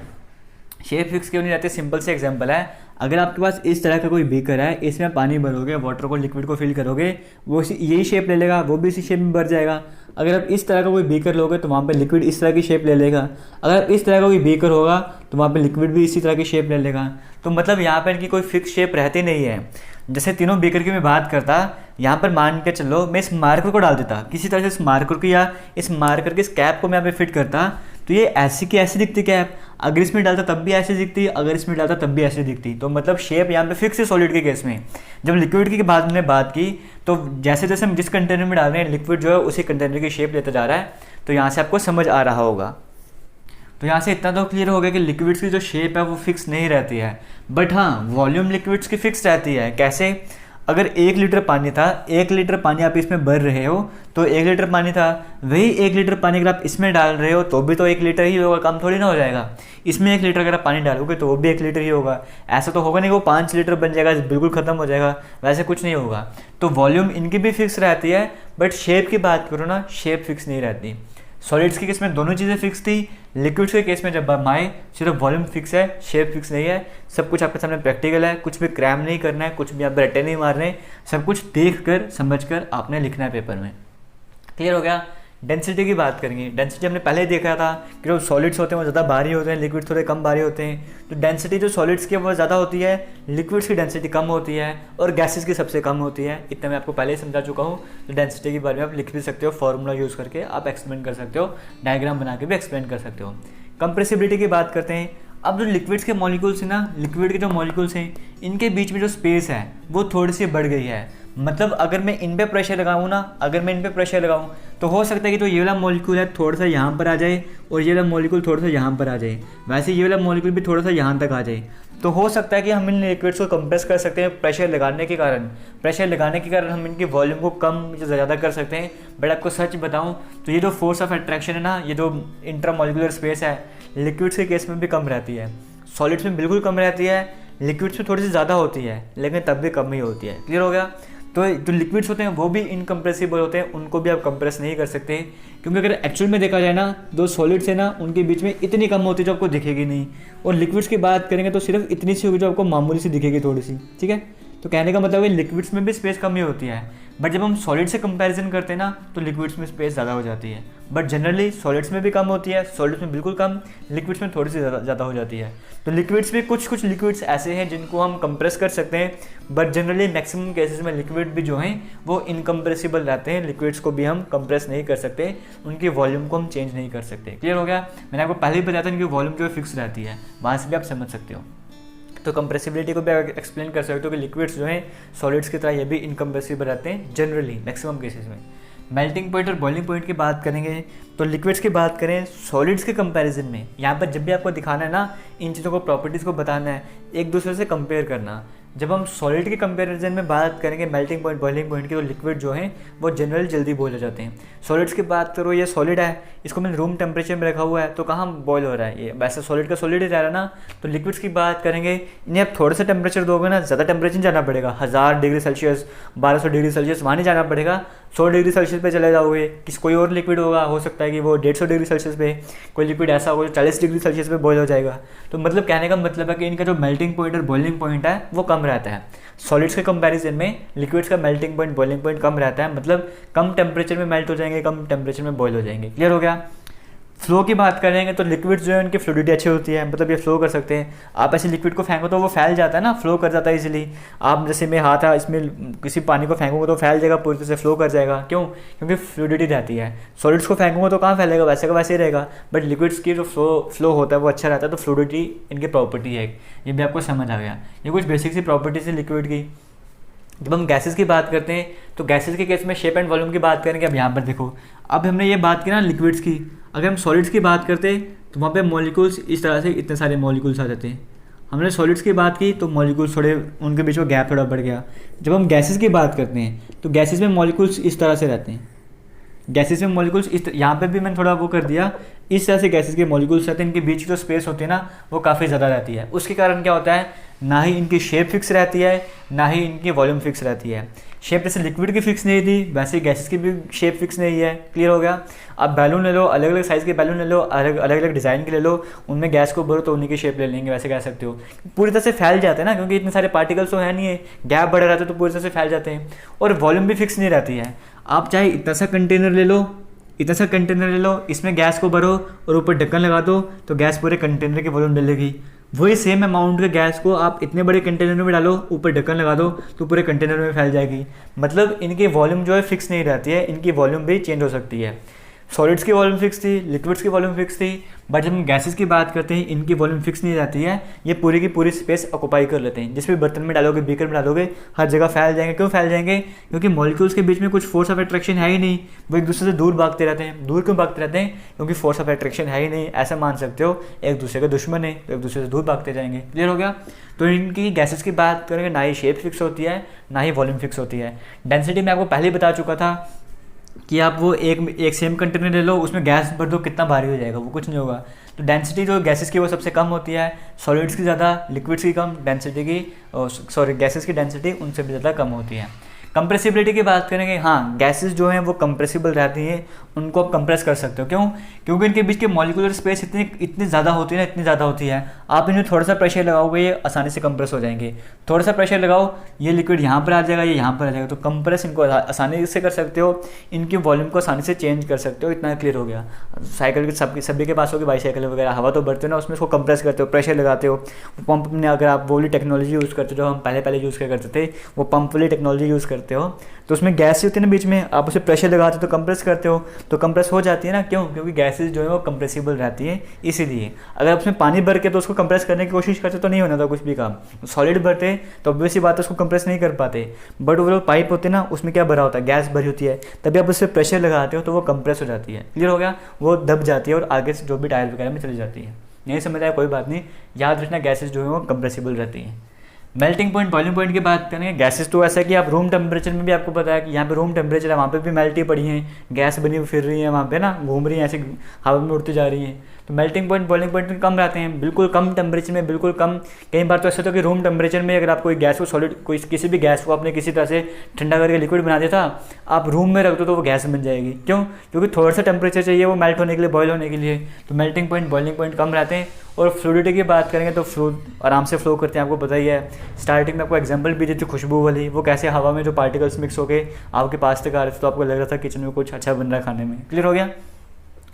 शेप फिक्स क्यों नहीं रहती? सिंपल से एग्जांपल है, अगर आपके पास इस तरह का कोई बीकर है, इसमें पानी भरोगे, वाटर को, लिक्विड को फिल करोगे, वो यही शेप ले लेगा, वो भी इसी शेप में भर जाएगा। अगर आप इस तरह का कोई बीकर लोगे तो वहाँ पे लिक्विड इस तरह की शेप ले लेगा। अगर इस तरह का कोई बीकर होगा तो वहाँ पे लिक्विड भी इसी तरह की शेप ले लेगा। तो मतलब यहाँ पर इनकी कोई फिक्स शेप रहती नहीं है। जैसे तीनों बीकर की मैं बात करता, यहाँ पर मान के चलो मैं इस मार्कर को डाल देता, किसी तरह से इस मार्कर को या इस मार्कर के इस कैप को मैं यहाँ पे फिट करता, तो ये ऐसी की ऐसी दिखती कैप, अगर इसमें डालता तब भी ऐसी दिखती, अगर इसमें डालता तब भी ऐसी दिखती। तो मतलब शेप यहाँ पे फिक्स है सॉलिड के केस में। जब लिक्विड की बाद हमने बात की तो जैसे जैसे हम जिस कंटेनर में डाल रहे हैं लिक्विड जो है उसी कंटेनर की शेप लेता जा रहा है। तो यहाँ से आपको समझ आ रहा होगा। तो यहाँ से इतना तो क्लियर हो गया कि लिक्विड्स की जो शेप है वो फिक्स नहीं रहती है, बट हाँ वॉल्यूम लिक्विड्स की फिक्स रहती है। कैसे? अगर 1 लीटर पानी था, 1 लीटर पानी आप इसमें भर रहे हो तो 1 लीटर पानी था, वही 1 लीटर पानी अगर आप इसमें डाल रहे हो तो भी तो 1 लीटर ही होगा, कम थोड़ी ना हो जाएगा। इसमें 1 लीटर अगर आप पानी डालोगे तो वो भी 1 लीटर ही होगा। ऐसा तो होगा नहीं वो 5 लीटर बन जाएगा, बिल्कुल ख़त्म हो जाएगा, वैसे कुछ नहीं होगा। तो वॉल्यूम इनकी भी फिक्स रहती है, बट शेप की बात करो ना, शेप फिक्स नहीं रहती। सॉलिड्स के केस में दोनों चीज़ें फिक्स थी, लिक्विड्स के केस में जब हम आए सिर्फ वॉल्यूम फिक्स है, शेप फिक्स नहीं है। सब कुछ आपके सामने प्रैक्टिकल है, कुछ भी क्रैम नहीं करना है, कुछ भी आप रट्टे नहीं मारने हैं, सब कुछ देख कर समझ कर आपने लिखना है पेपर में। क्लियर हो गया? डेंसिटी की बात करेंगे। डेंसिटी हमने पहले ही देखा था कि जो सॉलिड्स होते हैं वो ज़्यादा भारी होते हैं, लिक्विड थोड़े कम भारी होते हैं। तो डेंसिटी जो सॉलिड्स की वो ज़्यादा होती है, लिक्विड्स की डेंसिटी कम होती है और गैसेस की सबसे कम होती है। इतना मैं आपको पहले ही समझा चुका हूँ। तो डेंसिटी के बारे में आप लिख भी सकते हो, फॉर्मूला यूज़ करके आप एक्सप्लेन कर सकते हो, डायग्राम बना के भी एक्सप्लेन कर सकते हो। कंप्रेसिबिलिटी की बात करते हैं। अब जो लिक्विड्स के मॉलिक्यूल्स हैं ना, लिक्विड के जो मॉलिक्यूल्स हैं इनके बीच में जो स्पेस है वो थोड़ी सी बढ़ गई है। मतलब अगर मैं इन पे प्रेशर लगाऊँ ना, अगर मैं इन पे प्रेशर लगाऊँ तो हो सकता है कि जो ये वाला मॉलिक्यूल है थोड़ा सा यहाँ पर आ जाए और ये वाला मॉलिक्यूल थोड़ा सा यहाँ पर आ जाए, वैसे ये वाला मॉलिक्यूल भी थोड़ा सा यहाँ तक आ जाए। तो हो सकता है कि हम इन लिक्विड्स को कंप्रेस कर सकते हैं प्रेशर लगाने के कारण। प्रेशर लगाने के कारण हम इनकी वॉल्यूम को कम या ज़्यादा कर सकते हैं। बट आपको सच बताऊं तो ये जो फोर्स ऑफ अट्रैक्शन है ना, ये जो इंट्रामॉलिक्यूलर स्पेस है, लिक्विड्स के केस में भी कम रहती है, सॉलिड्स में बिल्कुल कम रहती है, लिक्विड्स में थोड़ी सी ज़्यादा होती है लेकिन तब भी कम ही होती है। क्लियर हो गया? तो जो लिक्विड्स होते हैं वो भी इनकम्प्रेसिबल होते हैं, उनको भी आप कंप्रेस नहीं कर सकते, क्योंकि अगर एक्चुअल में देखा जाए ना, दो सॉलिड्स है ना उनके बीच में इतनी कम होती है जो आपको दिखेगी नहीं, और लिक्विड्स की बात करेंगे तो सिर्फ इतनी सी होगी जो आपको मामूली सी दिखेगी थोड़ी सी। ठीक है? तो कहने का मतलब है लिक्विड्स में भी स्पेस कम ही होती है, बट जब हम सॉलिड से कंपैरिजन करते हैं ना तो लिक्विड्स में स्पेस ज़्यादा हो जाती है। बट जनरली सॉलिड्स में भी कम होती है, सॉलिड्स में बिल्कुल कम, लिक्विड्स में थोड़ी सी ज़्यादा हो जाती है। तो लिक्विड्स में कुछ लिक्विड्स ऐसे हैं जिनको हम कंप्रेस कर सकते हैं, बट जनरली मैक्सिमम केसेस में लिक्विड भी जो हैं वो इनकम्प्रेसिबल रहते हैं। लिक्विड्स को भी हम कंप्रेस नहीं कर सकते, उनकी वॉल्यूम को हम चेंज नहीं कर सकते। क्लियर हो गया? मैंने आपको पहले ही बताया था इनकी वॉल्यूम जो है फिक्स रहती है, वहाँ से भी आप समझ सकते हो। तो कंप्रेसिबिलिटी को भी एक्सप्लेन कर सकते हो कि लिक्विड्स जो हैं सॉलिड्स की तरह ये भी इनकम्प्रेसिबल रहते हैं जनरली मैक्सिमम केसेस में। मेल्टिंग पॉइंट और बॉइलिंग पॉइंट की बात करेंगे तो लिक्विड्स की बात करें सॉलिड्स के कंपैरिजन में, यहाँ पर जब भी आपको दिखाना है ना, इन चीज़ों को प्रॉपर्टीज़ को बताना है, एक दूसरे से कंपेयर करना। जब हम सॉलिड के कंपैरिजन में बात करेंगे मेल्टिंग पॉइंट बॉइलिंग पॉइंट की, तो लिक्विड जो हैं वो जनरल जल्दी बॉयल हो जाते हैं। सॉलिड्स की बात करो, ये सॉलिड है, इसको मैंने रूम टेम्परेचर में रखा हुआ है तो कहाँ बॉयल हो रहा है, ये वैसे सॉलिड का सॉलिड ही रह रहा है ना। तो लिक्विड्स की बात करेंगे, इन्हें आप थोड़ा सा टेम्परेचर दोगे ना, ज़्यादा टेम्परेचर जाना पड़ेगा, 1000 डिग्री सेल्सियस 1200 डिग्री सेल्सियस वहाँ नहीं जाना पड़ेगा, 100 डिग्री सेल्सियस पे चले जाओगे। कोई और लिक्विड होगा, हो सकता है कि वो 150 डिग्री सेल्सियस पे, कोई लिक्विड ऐसा होगा जो 40 डिग्री सेल्सियस पे बॉयल हो जाएगा। तो मतलब कहने का मतलब है कि इनका जो मेल्टिंग पॉइंट और बॉइलिंग पॉइंट है वो कम रहता है। सॉलिड्स के कंपैरिजन में लिक्विड्स का मेल्टिंग पॉइंट बॉइलिंग पॉइंट कम रहता है, मतलब कम टेम्परेचर में मेल्ट हो जाएंगे, कम टेम्परेचर में बॉयल हो जाएंगे। क्लियर हो गया? फ्लो की बात करेंगे तो लिक्विड्स जो है उनकी फ्लूइडिटी अच्छी होती है, मतलब ये फ्लो कर सकते हैं। आप ऐसे लिक्विड को फेंको तो वो फैल जाता है ना, फ्लो कर जाता है इजीली। आप जैसे मैं हाथ है इसमें किसी पानी को फेंकूंगा तो फैल जाएगा, पूरी तरह से फ्लो कर जाएगा। क्यों? क्योंकि फ्लूइडिटी रहती है। सॉलिड्स को फेंकूंगा तो कहाँ फैलेगा, वैसे का वैसे ही रहेगा, बट लिक्विड्स की जो फ्लो होता है वो अच्छा रहता है। तो फ्लूइडिटी इनकी प्रॉपर्टी है, ये भी आपको समझ आ गया। ये कुछ बेसिक सी प्रॉपर्टीज है लिक्विड की। जब हम गैसेस की बात करते हैं तो गैसेस के केस में शेप एंड वॉल्यूम की बात करेंगे। अब यहाँ पर देखो, अब हमने ये बात की ना लिक्विड्स की, अगर हम सॉलिड्स की बात करते तो वहाँ पे मॉलिक्यूल्स इस तरह से इतने सारे मॉलिक्यूल्स आ जाते हैं। हमने सॉलिड्स की बात की तो मॉलिक्यूल्स थोड़े, उनके बीच में गैप थोड़ा बढ़ गया। जब हम गैसेस की बात करते हैं तो गैसेस में मॉलिक्यूल्स इस तरह से रहते हैं, गैसेस में मॉलिक्यूल्स यहाँ पे भी मैंने थोड़ा वो कर दिया, इस तरह से गैसेस के मॉलिक्यूल्स रहते हैं, इनके बीच की जो स्पेस होती है ना वो काफ़ी ज़्यादा रहती है। उसके कारण क्या होता है, ना ही इनकी शेप फिक्स रहती है, ना ही इनकी वॉल्यूम फिक्स रहती है। शेप जैसे लिक्विड की फिक्स नहीं थी, वैसे गैसेस की भी शेप फिक्स नहीं है। क्लियर हो गया? आप बैलून ले लो, अलग अलग साइज़ के बैलून ले लो, अलग अलग डिज़ाइन के ले लो, उनमें गैस को भरो तो उन्हीं की शेप ले लेंगे, वैसे कह सकते हो। पूरी तरह से फैल जाते हैं ना, क्योंकि इतने सारे पार्टिकल्स तो है नहीं है, गैप बढ़ा रहता है तो पूरी तरह से फैल जाते हैं। और वॉल्यूम भी फिक्स नहीं रहती है। आप चाहे इतना सा कंटेनर ले लो, इतना सा कंटेनर ले लो, इसमें गैस को भरो और ऊपर ढक्कन लगा दो तो गैस पूरे कंटेनर की वॉल्यूम डालेगी। वही सेम अमाउंट के गैस को आप इतने बड़े कंटेनर में डालो, ऊपर ढक्कन लगा दो तो पूरे कंटेनर में फैल जाएगी। मतलब इनकी वॉल्यूम जो है फिक्स नहीं रहती है, इनकी वॉल्यूम भी चेंज हो सकती है। सॉलिड्स की वॉल्यूम फिक्स थी, लिक्विड्स की वॉल्यूम फिक्स थी, बट जब हम गैसेस की बात करते हैं इनकी वॉल्यूम फिक्स नहीं रहती है, ये पूरी की पूरी स्पेस ऑक्यूपाई कर लेते हैं। जिस भी बर्तन में डालोगे, बीकर में डालोगे, हर जगह फैल जाएंगे। क्यों फैल जाएंगे? क्योंकि मॉलिक्यूल्स के बीच में कुछ फोर्स ऑफ अट्रैक्शन है ही नहीं, वो एक दूसरे से दूर भागते रहते हैं। दूर क्यों भागते रहते हैं? क्योंकि फोर्स ऑफ अट्रैक्शन है ही नहीं। ऐसा मान सकते हो एक दूसरे के दुश्मन है तो एक दूसरे से दूर भागते जाएंगे। क्लियर हो गया? तो इनकी गैसेस की बात करेंगे, ना ही शेप फिक्स होती है ना ही वॉल्यूम फिक्स होती है। डेंसिटी मैं आपको पहले ही बता चुका था कि आप वो एक सेम कंटेनर ले लो, उसमें गैस भर दो, कितना भारी हो जाएगा, वो कुछ नहीं होगा। तो डेंसिटी जो गैसेस की वो सबसे कम होती है, सॉलिड्स की ज़्यादा, लिक्विड्स की कम, डेंसिटी की गैसेस की डेंसिटी उनसे भी ज़्यादा कम होती है। कंप्रेसिबिलिटी की बात करेंगे, हाँ गैसेस जो हैं वो कंप्रेसिबल रहती हैं, उनको आप कंप्रेस कर सकते हो। क्यों? क्योंकि इनके बीच के मॉलिक्यूलर स्पेस इतनी ज़्यादा होती है ना, इतनी ज़्यादा होती है। आप इन्हें थोड़ा सा प्रेशर लगाओगे ये आसानी से कंप्रेस हो जाएंगे। थोड़ा सा प्रेशर लगाओ, ये लिक्विड यहाँ पर आ जाएगा, ये यहाँ पर आ जाएगा। तो कंप्रेस इनको आसानी से कर सकते हो, इनकी वॉल्यूम को आसानी से चेंज कर सकते हो। इतना क्लियर हो गया। साइकिल के सभी के पास होगी बाईसाइकिल वगैरह, हवा तो भरते हो ना, उसमें इसको कंप्रेस करते हो, प्रेशर लगाते हो। पंप में अगर आप वो वाली टेक्नोलॉजी यूज़ करते हो जो हम पहले यूज़ करते थे, वो पंप वाली टेक्नोलॉजी यूज़ करते हो, तो उसमें गैस होती है ना बीच में, आप उसे प्रेशर लगाते हो तो कंप्रेस करते हो, तो कंप्रेस हो जाती है ना। क्यों? क्योंकि गैसेस जो है वो कंप्रेसिबल रहती है, इसीलिए। अगर आप उसमें पानी भर के तो उसको कंप्रेस करने की कोशिश करते तो नहीं होना था कुछ भी काम। सॉलिड भरते तो ऑब्वियस सी बात है उसको कंप्रेस नहीं कर पाते। बट वो पाइप होते हैं ना, उसमें क्या भरा होता है? गैस भरी होती है, तभी आप उससे प्रेशर लगाते हो तो वो कंप्रेस हो जाती है। क्लियर हो गया? वो दब जाती है और आगे से जो भी टायर वगैरह में चली जाती है। नहीं समझ आया? कोई बात नहीं, याद रखना गैसेस जो है वो कंप्रेसिबल रहती हैं। मेल्टिंग पॉइंट, बॉइलिंग पॉइंट की बात करेंगे, गैसेस तो ऐसा है कि आप रूम टेम्परेचर में भी, आपको पता है कि यहाँ पे रूम टेम्परेचर है, वहाँ पे भी मेल्ट ही पड़ी हैं, गैस बनी फिर रही है वहाँ पे ना, घूम रही हैं ऐसे, हवा में उड़ती जा रही हैं। तो मेल्टिंग पॉइंट, बॉइलिंग पॉइंट कम रहते हैं, बिल्कुल कम टेम्परेचर में, बिल्कुल कम। कई बार तो ऐसा होता है कि रूम टेम्परेचर में अगर आप कोई गैस को सॉलिड, कोई किसी भी गैस को आपने किसी तरह से ठंडा करके लिक्विड बना देता, आप रूम में रख दो तो वो गैस बन जाएगी। क्यों? क्योंकि थोड़ा सा टेम्परेचर चाहिए वो मेल्ट होने के लिए, बॉयल होने के लिए। तो मेल्टिंग पॉइंट, बॉइलिंग पॉइंट कम रहते हैं। और फ्लूइडिटी की बात करेंगे तो फ्लूइड आराम से फ्लो करते हैं, आपको पता ही है। स्टार्टिंग में आपको एग्जांपल भी दी थी खुशबू वाली, वो कैसे हवा में जो पार्टिकल्स मिक्स होके आपके पास तक आ रहे थे, तो आपको लग रहा था किचन में कुछ अच्छा बन रहा है खाने में। क्लियर हो गया?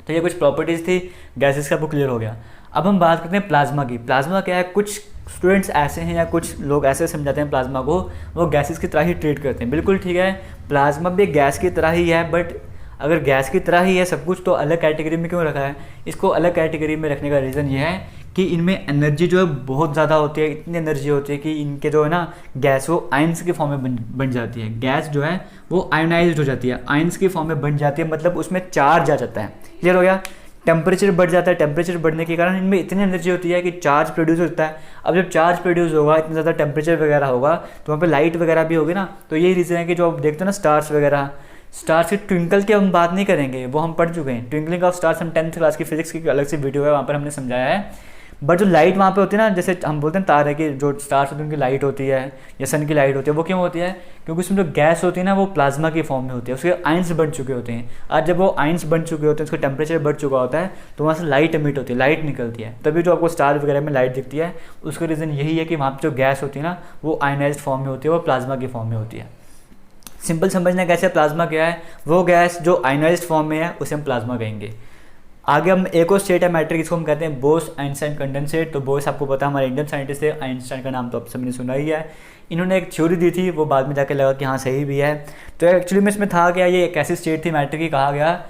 तो ये कुछ प्रॉपर्टीज़ थी गैसेस का, वो क्लियर हो गया। अब हम बात करते हैं प्लाज्मा की। प्लाज्मा क्या है? कुछ स्टूडेंट्स ऐसे हैं या कुछ लोग ऐसे समझाते हैं प्लाज्मा को, वो गैसेस की तरह ही ट्रीट करते हैं। बिल्कुल ठीक है, प्लाज्मा भी गैस की तरह ही है, बट अगर गैस की तरह ही है सब कुछ, तो अलग कैटेगरी में क्यों रखा है? इसको अलग कैटेगरी में रखने का रीज़न ये है कि इनमें एनर्जी जो है बहुत ज़्यादा होती है। इतनी एनर्जी होती है कि इनके जो है ना गैस वो आयंस के फॉर्म में बन जाती है। गैस जो है वो आयोनाइज्ड हो जाती है, आयंस की फॉर्म में बन जाती है, मतलब उसमें चार्ज आ जाता है। क्लियर हो गया? टेम्परेचर बढ़ जाता है, टेम्परेचर बढ़ने के कारण इनमें इतनी एनर्जी होती है कि चार्ज प्रोड्यूस होता है। अब जब चार्ज प्रोड्यूस होगा, इतना ज़्यादा टेम्परेचर वगैरह होगा, तो वहाँ पे लाइट वगैरह भी होगी ना। तो यही रीज़न है कि जो आप देखते हो ना स्टार्स वगैरह, स्टार्स की ट्विंकल की हम बात नहीं करेंगे, वो हम पढ़ चुके हैं। ट्विंकलिंग ऑफ स्टार्स हम 10th क्लास की फिजिक्स की अलग से वीडियो है, वहाँ पर हमने समझाया है। बट जो लाइट वहाँ पे होती है ना, जैसे हम बोलते हैं तारे की जो स्टार्स होती है उनकी लाइट होती है या सन की लाइट होती है, वो क्यों होती है? क्योंकि उसमें जो गैस होती है ना वो प्लाज्मा की फॉर्म में होती है, उसके आयंस बन चुके होते हैं। आज जब वो आयंस बन चुके होते हैं, उसका टेम्परेचर बढ़ चुका होता है, तो वहाँ से लाइट एमिट होती है, लाइट निकलती है, तभी जो आपको स्टार वगैरह में लाइट दिखती है। उसका रीज़न यही है कि वहाँ पर जो गैस होती है ना वो आयनाइज्ड फॉर्म में होती है, वो प्लाज्मा की फॉर्म में होती है। सिंपल समझना कैसे प्लाज्मा क्या है? वो गैस जो आयनाइज्ड फॉर्म में है उसे हम प्लाज्मा कहेंगे। आगे हम एक और स्टेट है मैटर, इसको हम कहते हैं बोस आइंस्टाइन कंडेंसेट। तो बोस आपको पता है हमारे इंडियन साइंटिस्ट है, आइंस्टाइन का नाम तो आप सबने सुना ही है। इन्होंने एक थ्योरी दी थी, वो बाद में जाके लगा कि हाँ सही भी है। तो एक्चुअली में इसमें था क्या, ये एक ऐसी स्टेट थी मैटर की, कहा गया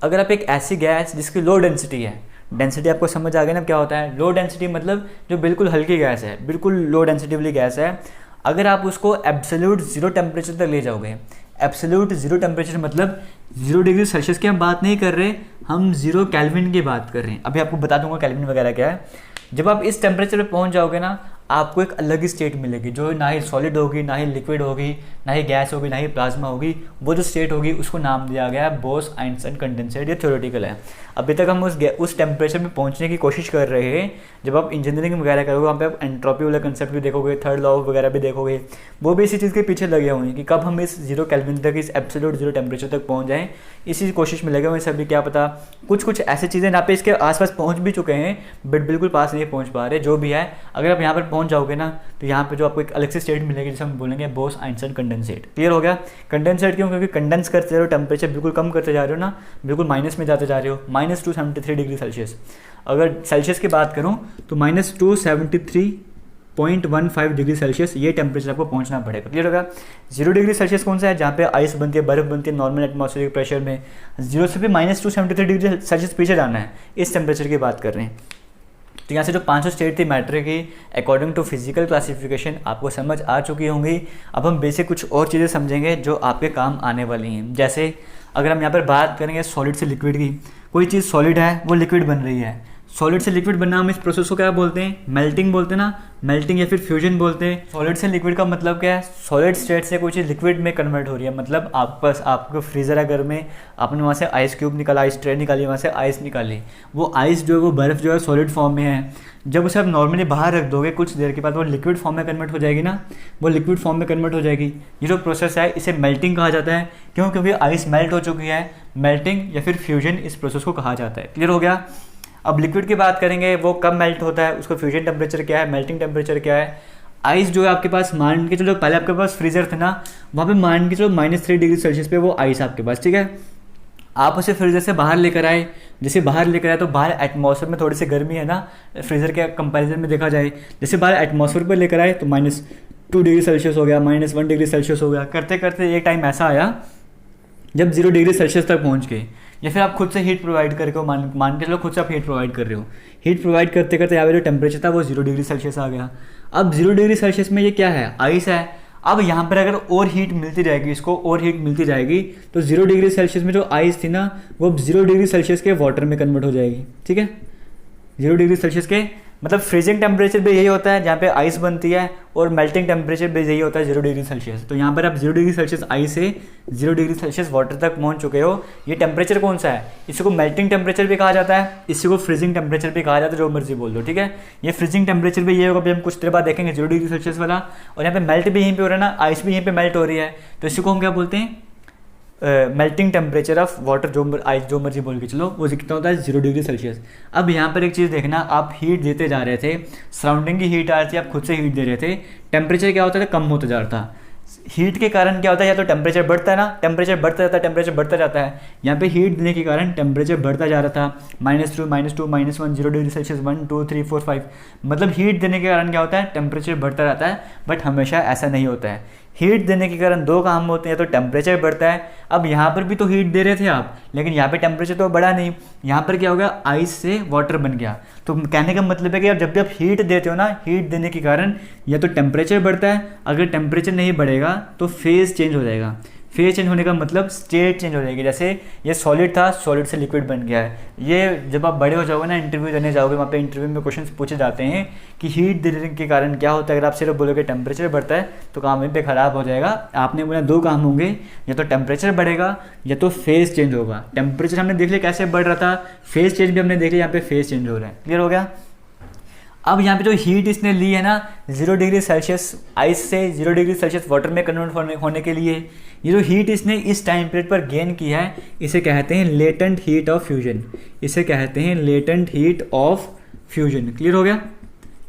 अगर आप एक ऐसी गैस जिसकी लो डेंसिटी है, डेंसिटी आपको समझ आ गया ना क्या होता है? लो डेंसिटी मतलब जो बिल्कुल हल्की गैस है, बिल्कुल लो डेंसिटी वाली गैस है, अगर आप उसको एब्सोल्यूट जीरो टेम्परेचर तक ले जाओगे, एब्सोल्यूट जीरो टेम्परेचर मतलब 0 डिग्री सेल्सियस की हम बात नहीं कर रहे, हम 0 केल्विन की बात कर रहे हैं। अभी आपको बता दूंगा केल्विन वगैरह क्या है। जब आप इस टेम्परेचर पे पहुंच जाओगे ना, आपको एक अलग ही स्टेट मिलेगी, जो ना ही सॉलिड होगी, ना ही लिक्विड होगी, ना ही गैस होगी, ना ही प्लाज्मा होगी। वो जो स्टेट होगी उसको नाम दिया गया है बोस आइंस्टाइन कंडेंसेट। ये थ्योरेटिकल है। अभी तक हम उस टेम्परेचर में पहुंचने की कोशिश कर रहे हैं। जब आप इंजीनियरिंग वगैरह करोगे वहाँ पे आप एंट्रोपी वाला कंसेप्ट भी देखोगे, थर्ड लॉ वगैरह भी देखोगे, वो भी इसी चीज़ के पीछे लगे हुए हैं कि कब हम इस 0 केल्विन तक, इस एब्सोल्यूट 0 टेम्परेचर तक पहुँच जाएँ, इसी कोशिश में लगे हुए हैं सभी। क्या पता कुछ ऐसी चीज़ें यहाँ पे इसके आसपास पहुँच भी चुके हैं, बट बिल्कुल पास नहीं पहुँच पा रहे। जो भी है, अगर आप यहाँ पर पहुँच जाओगे ना, तो यहाँ पे जो आपको एक अलग से स्टेट मिलेगी जिसे हम बोलेंगे बोस आइंस्टाइन कंडेंसेट। क्लियर हो गया? कंडेंसेट क्यों? क्योंकि कंडेंस करते जा रहे हो, टेम्परेचर बिल्कुल कम करते जा रहे हो ना, बिल्कुल माइनस में जाते जा रहे हो, -273 डिग्री सेल्सियस। अगर सेल्सियस की बात करूँ तो -273 0.15 डिग्री सेल्सियस ये टेम्परेचर आपको पहुंचना पड़ेगा। क्लियर होगा। 0 डिग्री सेल्सियस कौन सा है, जहाँ पे आइस बनती है, बर्फ बनती है नॉर्मल एटमॉस्फेरिक प्रेशर में। 0 से भी -273 डिग्री सेल्सियस पीछे जाना है, इस टेम्परेचर की बात कर रहे हैं। तो यहाँ से जो 500 स्टेट थी मैटर की अकॉर्डिंग टू फिजिकल क्लासिफिकेशन आपको समझ आ चुकी होंगी। अब हम बेसिक कुछ और चीज़ें समझेंगे जो आपके काम आने वाली हैं। जैसे अगर हम यहाँ पर बात करेंगे सॉलिड से लिक्विड की, कोई चीज़ सॉलिड है वो लिक्विड बन रही है, सॉलिड से लिक्विड बनना हम इस प्रोसेस को क्या बोलते हैं, मेल्टिंग बोलते हैं ना, मेल्टिंग या फिर फ्यूजन बोलते हैं। सॉलिड से लिक्विड का मतलब क्या है, सॉलिड स्टेट से कोई चीज़ लिक्विड में कन्वर्ट हो रही है। मतलब आपके पास आपका फ्रीज़र है घर में, आपने वहाँ से आइस क्यूब निकाला, आइस ट्रे निकाली, वहाँ से आइस निकाली, वो आइस जो है वो बर्फ़ जो है सॉलिड फॉर्म में है। जब उसे आप नॉर्मली बाहर रख दोगे कुछ देर के बाद वो लिक्विड फॉर्म में कन्वर्ट हो जाएगी ना, वो लिक्विड फॉर्म में कन्वर्ट हो जाएगी। ये जो प्रोसेस है इसे मेल्टिंग कहा जाता है। क्यों, क्योंकि आइस मेल्ट हो चुकी है। मेल्टिंग या फिर फ्यूजन इस प्रोसेस को कहा जाता है। क्लियर हो गया। अब लिक्विड की बात करेंगे, वो कब मेल्ट होता है, उसका फ्यूजन टेम्परेचर क्या है, मेल्टिंग टेम्परेचर क्या है। आइस जो है आपके पास मान के चलो, पहले आपके पास फ्रीजर था ना, वहाँ पे मान के चलो -3 डिग्री सेल्सियस पे वो आइस आपके पास, ठीक है। आप उसे फ्रीजर से बाहर लेकर आए, जैसे बाहर लेकर आए तो बाहर एटमॉस्फेयर में थोड़ी सी गर्मी है ना, फ्रीजर के कंपैरिजन में देखा जाए, जैसे बाहर एटमॉस्फेयर पर लेकर आए तो -2 डिग्री सेल्सियस हो गया, -1 डिग्री सेल्सियस हो गया। करते करते एक टाइम ऐसा आया जब 0 डिग्री सेल्सियस तक पहुँच गए। या फिर आप खुद से हीट प्रोवाइड करके मान के चलो खुद से आप हीट प्रोवाइड कर रहे हो, हीट प्रोवाइड करते करते यहाँ पे जो टेम्परेचर था वो 0 डिग्री सेल्सियस आ गया। अब 0 डिग्री सेल्सियस में ये क्या है, आइस है। अब यहाँ पर अगर और हीट मिलती जाएगी, इसको और हीट मिलती जाएगी तो 0 डिग्री सेल्सियस में जो आइस थी ना वो 0 डिग्री सेल्सियस के वाटर में कन्वर्ट हो जाएगी, ठीक है। 0 डिग्री सेल्सियस के मतलब फ्रीजिंग टेम्परेचर भी यही होता है जहाँ पे आइस बनती है, और मेल्टिंग टेम्परेचर भी यही होता है 0 डिग्री सेल्सियस। तो यहाँ पर आप 0 डिग्री सेल्सियस आइस से 0 डिग्री सेल्सियस वाटर तक पहुँच चुके हो। ये टेम्परेचर कौन सा है, इसी को मेल्टिंग टेम्परेचर भी कहा जाता है, इसी को फ्रीजिंग टेम्परेचर भी कहा जाता है, जो मर्जी बोल दो, ठीक है। ये फ्रीजिंग टेम्परेचर भी ये होगा, भी हम कुछ देर बाद देखेंगे 0 डिग्री सेल्सियस वाला। और यहाँ पे मेल्ट भी यहीं पे हो रहा है ना, आइस भी यहीं पे मेल्ट हो रही है, तो इसी को हम क्या बोलते हैं, मेल्टिंग टेम्परेचर ऑफ वाटर, जो आइस जो मर्जी बोल के चलो, वो कितना होता है 0 डिग्री सेल्सियस। अब यहाँ पर एक चीज़ देखना, आप हीट देते जा रहे थे, सराउंडिंग की हीट आ रही थी, आप खुद से हीट दे रहे थे, टेम्परेचर क्या होता था, कम होता जा रहा था। हीट के कारण क्या होता है, या तो टेम्परेचर बढ़ता है ना, टेम्परेचर बढ़ता जाता है, टेम्परेचर बढ़ता जाता है। यहाँ पे हीट देने के कारण टेम्परेचर बढ़ता जा रहा था, -2 -2 -1 0 डिग्री सेल्सियस 1 2 3 4 5। मतलब हीट देने के कारण क्या होता है, टेम्परेचर बढ़ता रहता है। बट हमेशा ऐसा नहीं होता है। हीट देने के कारण दो काम होते हैं, या तो टेम्परेचर बढ़ता है। अब यहाँ पर भी तो हीट दे रहे थे आप, लेकिन यहाँ पे टेम्परेचर तो बढ़ा नहीं, यहाँ पर क्या हो गया, आइस से वाटर बन गया। तो कहने का मतलब है कि जब भी आप हीट देते हो ना, हीट देने के कारण या तो टेम्परेचर बढ़ता है, अगर टेम्परेचर नहीं बढ़ेगा तो फेज चेंज हो जाएगा। फेज चेंज होने का मतलब स्टेट चेंज हो जाएगी। जैसे ये सॉलिड था, सॉलिड से लिक्विड बन गया है। ये जब आप बड़े हो जाओगे ना, इंटरव्यू देने जाओगे, वहाँ पे इंटरव्यू में क्वेश्चंस पूछे जाते हैं कि हीट देने के कारण क्या होता है। अगर आप सिर्फ बोलोगे टेम्परेचर बढ़ता है तो काम वहीं पे ख़राब हो जाएगा। आपने बोला दो काम होंगे, या तो टेम्परेचर बढ़ेगा या तो फेज चेंज होगा। टेम्परेचर हमने देख लिया कैसे बढ़ रहा था, फेज चेंज भी हमने देख लिया, यहाँ पे फेज चेंज हो रहा है। क्लियर हो गया। अब यहाँ पे जो हीट इसने ली है ना 0 डिग्री सेल्सियस आइस से 0 डिग्री सेल्सियस वाटर में कन्वर्ट होने के लिए, ये जो हीट इसने इस टाइम पीरियड पर गेन की है, इसे कहते हैं लेटेंट हीट ऑफ फ्यूजन। इसे कहते हैं latent heat of fusion. Clear हो गया,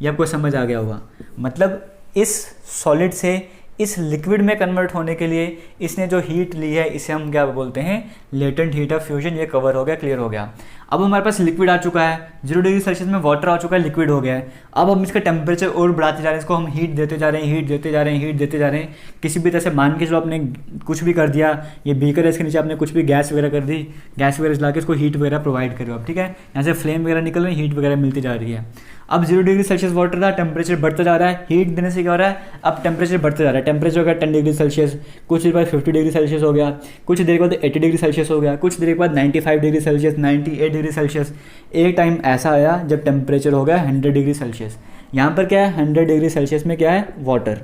ये आपको समझ आ गया होगा। मतलब इस सॉलिड से इस लिक्विड में कन्वर्ट होने के लिए इसने जो हीट ली है, इसे हम क्या बोलते हैं, लेटेंट हीट ऑफ फ्यूजन। ये कवर हो गया, क्लियर हो गया। अब हमारे पास लिक्विड आ चुका है, 0 डिग्री सेल्सियस में वाटर आ चुका है, लिक्विड हो गया है। अब हम इसका टेम्परेचर और बढ़ाते जा रहे हैं, इसको हम हीट देते जा रहे हैं, हीट देते जा रहे हैं, हीट देते जा रहे हैं। किसी भी तरह से मान के चलो आपने कुछ भी कर दिया, ये बीकर है, इसके नीचे आपने कुछ भी गैस वगैरह कर दी, गैस वगैरह ला के इसको हीट वगैरह प्रोवाइड करो आप, ठीक है। यहाँ से फ्लेम वगैरह निकल रही है, हीट वगैरह मिलती जा रही है। अब 0 डिग्री सेल्सियस वाटर था, टेम्परेचर बढ़ता जा रहा है, हीट देने से क्या हो रहा है, अब टेम्परेचर बढ़ता जा रहा है। टेम्परेचर हो गया 10 डिग्री सेल्सियस, कुछ देर बाद 50 डिग्री सेल्सियस हो गया, कुछ देर के बाद 80 डिग्री सेल्सियस हो गया, कुछ देर के बाद 95 डिग्री सेल्सियस, 98 डिग्री सेल्सियस। एक टाइम ऐसा आया जब टेम्परेचर हो गया 100 डिग्री सेल्सियस। यहाँ पर क्या है, 100 डिग्री सेल्सियस में क्या है, वाटर।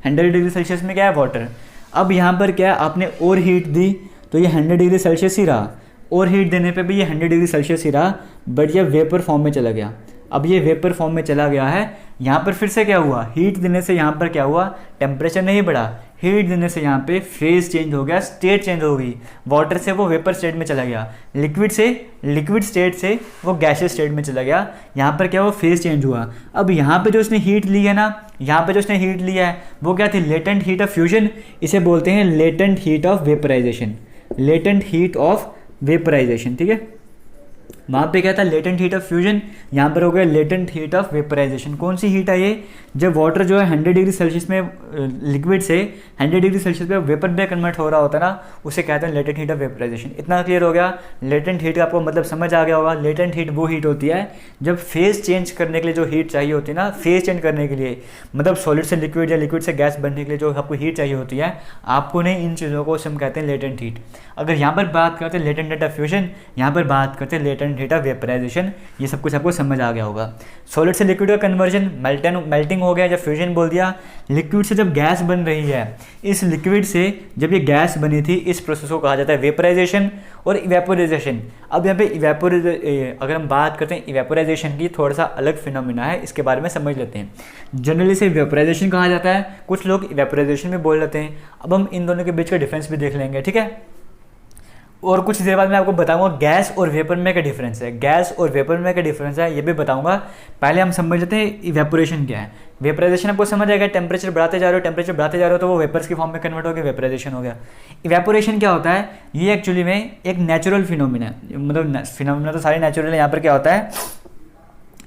100 डिग्री सेल्सियस में क्या है, वाटर। अब यहाँ पर क्या है, आपने और हीट दी तो ये 100 डिग्री सेल्सियस ही रहा, और हीट देने पे भी ये 100 डिग्री सेल्सियस ही रहा, बट ये वेपर फॉर्म में चला गया। अब ये वेपर फॉर्म में चला गया है, यहाँ पर फिर से क्या हुआ, हीट देने से यहाँ पर क्या हुआ, टेम्परेचर नहीं बढ़ा, हीट देने से यहाँ पे फेज चेंज हो गया, स्टेट चेंज हो गई। वाटर से वो वेपर स्टेट में चला गया, लिक्विड से लिक्विड स्टेट से वो गैसियस स्टेट में चला गया। यहाँ पर क्या हुआ, फेज चेंज हुआ। अब यहाँ पे जो उसने हीट ली है ना, यहाँ पे जो उसने हीट लिया है वो क्या थी, लेटेंट हीट ऑफ फ्यूजन। इसे बोलते हैं latent heat of vaporization, latent heat of vaporization, ठीक है। वहाँ पे क्या था, लेटेंट हीट ऑफ फ्यूजन, यहाँ पर हो गया लेटेंट हीट ऑफ वेपराइजेशन। कौन सी हीट है ये, जब वाटर जो है 100 डिग्री सेल्सियस में लिक्विड से 100 डिग्री सेल्सियस में वेपर में कन्वर्ट हो रहा होता है ना, उसे कहते हैं लेटेंट हीट ऑफ वेपराइजेशन। इतना क्लियर हो गया, लेटेंट हीट का आपको मतलब समझ आ गया होगा। लेटेंट हीट वो हीट होती है जब फेज चेंज करने के लिए जो हीट चाहिए होती है ना, फेज चेंज करने के लिए, मतलब सॉलिड से लिक्विड या लिक्विड से गैस बनने के लिए जो आपको हीट चाहिए होती है, आपको नहीं, इन चीज़ों को हम कहते हैं लेटेंट हीट। अगर यहाँ पर बात करते हैं लेटेंट हीट ऑफ फ्यूजन, यहाँ पर बात करते हैं लेटेंट हीट ऑफ वेपराइजेशन। ये सब कुछ आपको समझ आ गया होगा। सॉलिड से लिक्विड का कन्वर्जन, मेल्टिंग हो गया, जब फ्यूजन बोल दिया, लिक्विड से जब गैस बन रही है, इस लिक्विड से जब ये गैस बनी थी, इस प्रोसेस को कहा जाता है वेपराइजेशन और इवेपोराइजेशन। अब यहाँ पे अगर हम बात करते हैं इवेपोराइजेशन की, थोड़ा सा अलग फिनोमिना है, इसके बारे में समझ लेते हैं। जनरली इसे वेपराइजेशन कहा जाता है, कुछ लोग इवेपोराइजेशन में बोल लेते हैं। अब हम इन दोनों के बीच का डिफरेंस भी देख लेंगे, ठीक है। और कुछ देर बाद मैं आपको बताऊंगा गैस और वेपर में क्या डिफरेंस है, गैस और वेपर में क्या डिफरेंस है ये भी बताऊंगा। पहले हम समझ लेते हैं इवेपोरेशन क्या है। वेपराइजेशन आपको समझ आएगा, टेम्परेचर बढ़ाते जा रहे हो तो वो वेपर्स की फॉर्म में कन्वर्ट हो गया, वेपराइजेशन हो गया। इवेपोरेशन क्या होता है, ये एक्चुअली में एक नेचुरल फिनोमिना है, मतलब फिनोमिना तो सारे नेचुरल है। यहाँ पर क्या होता है,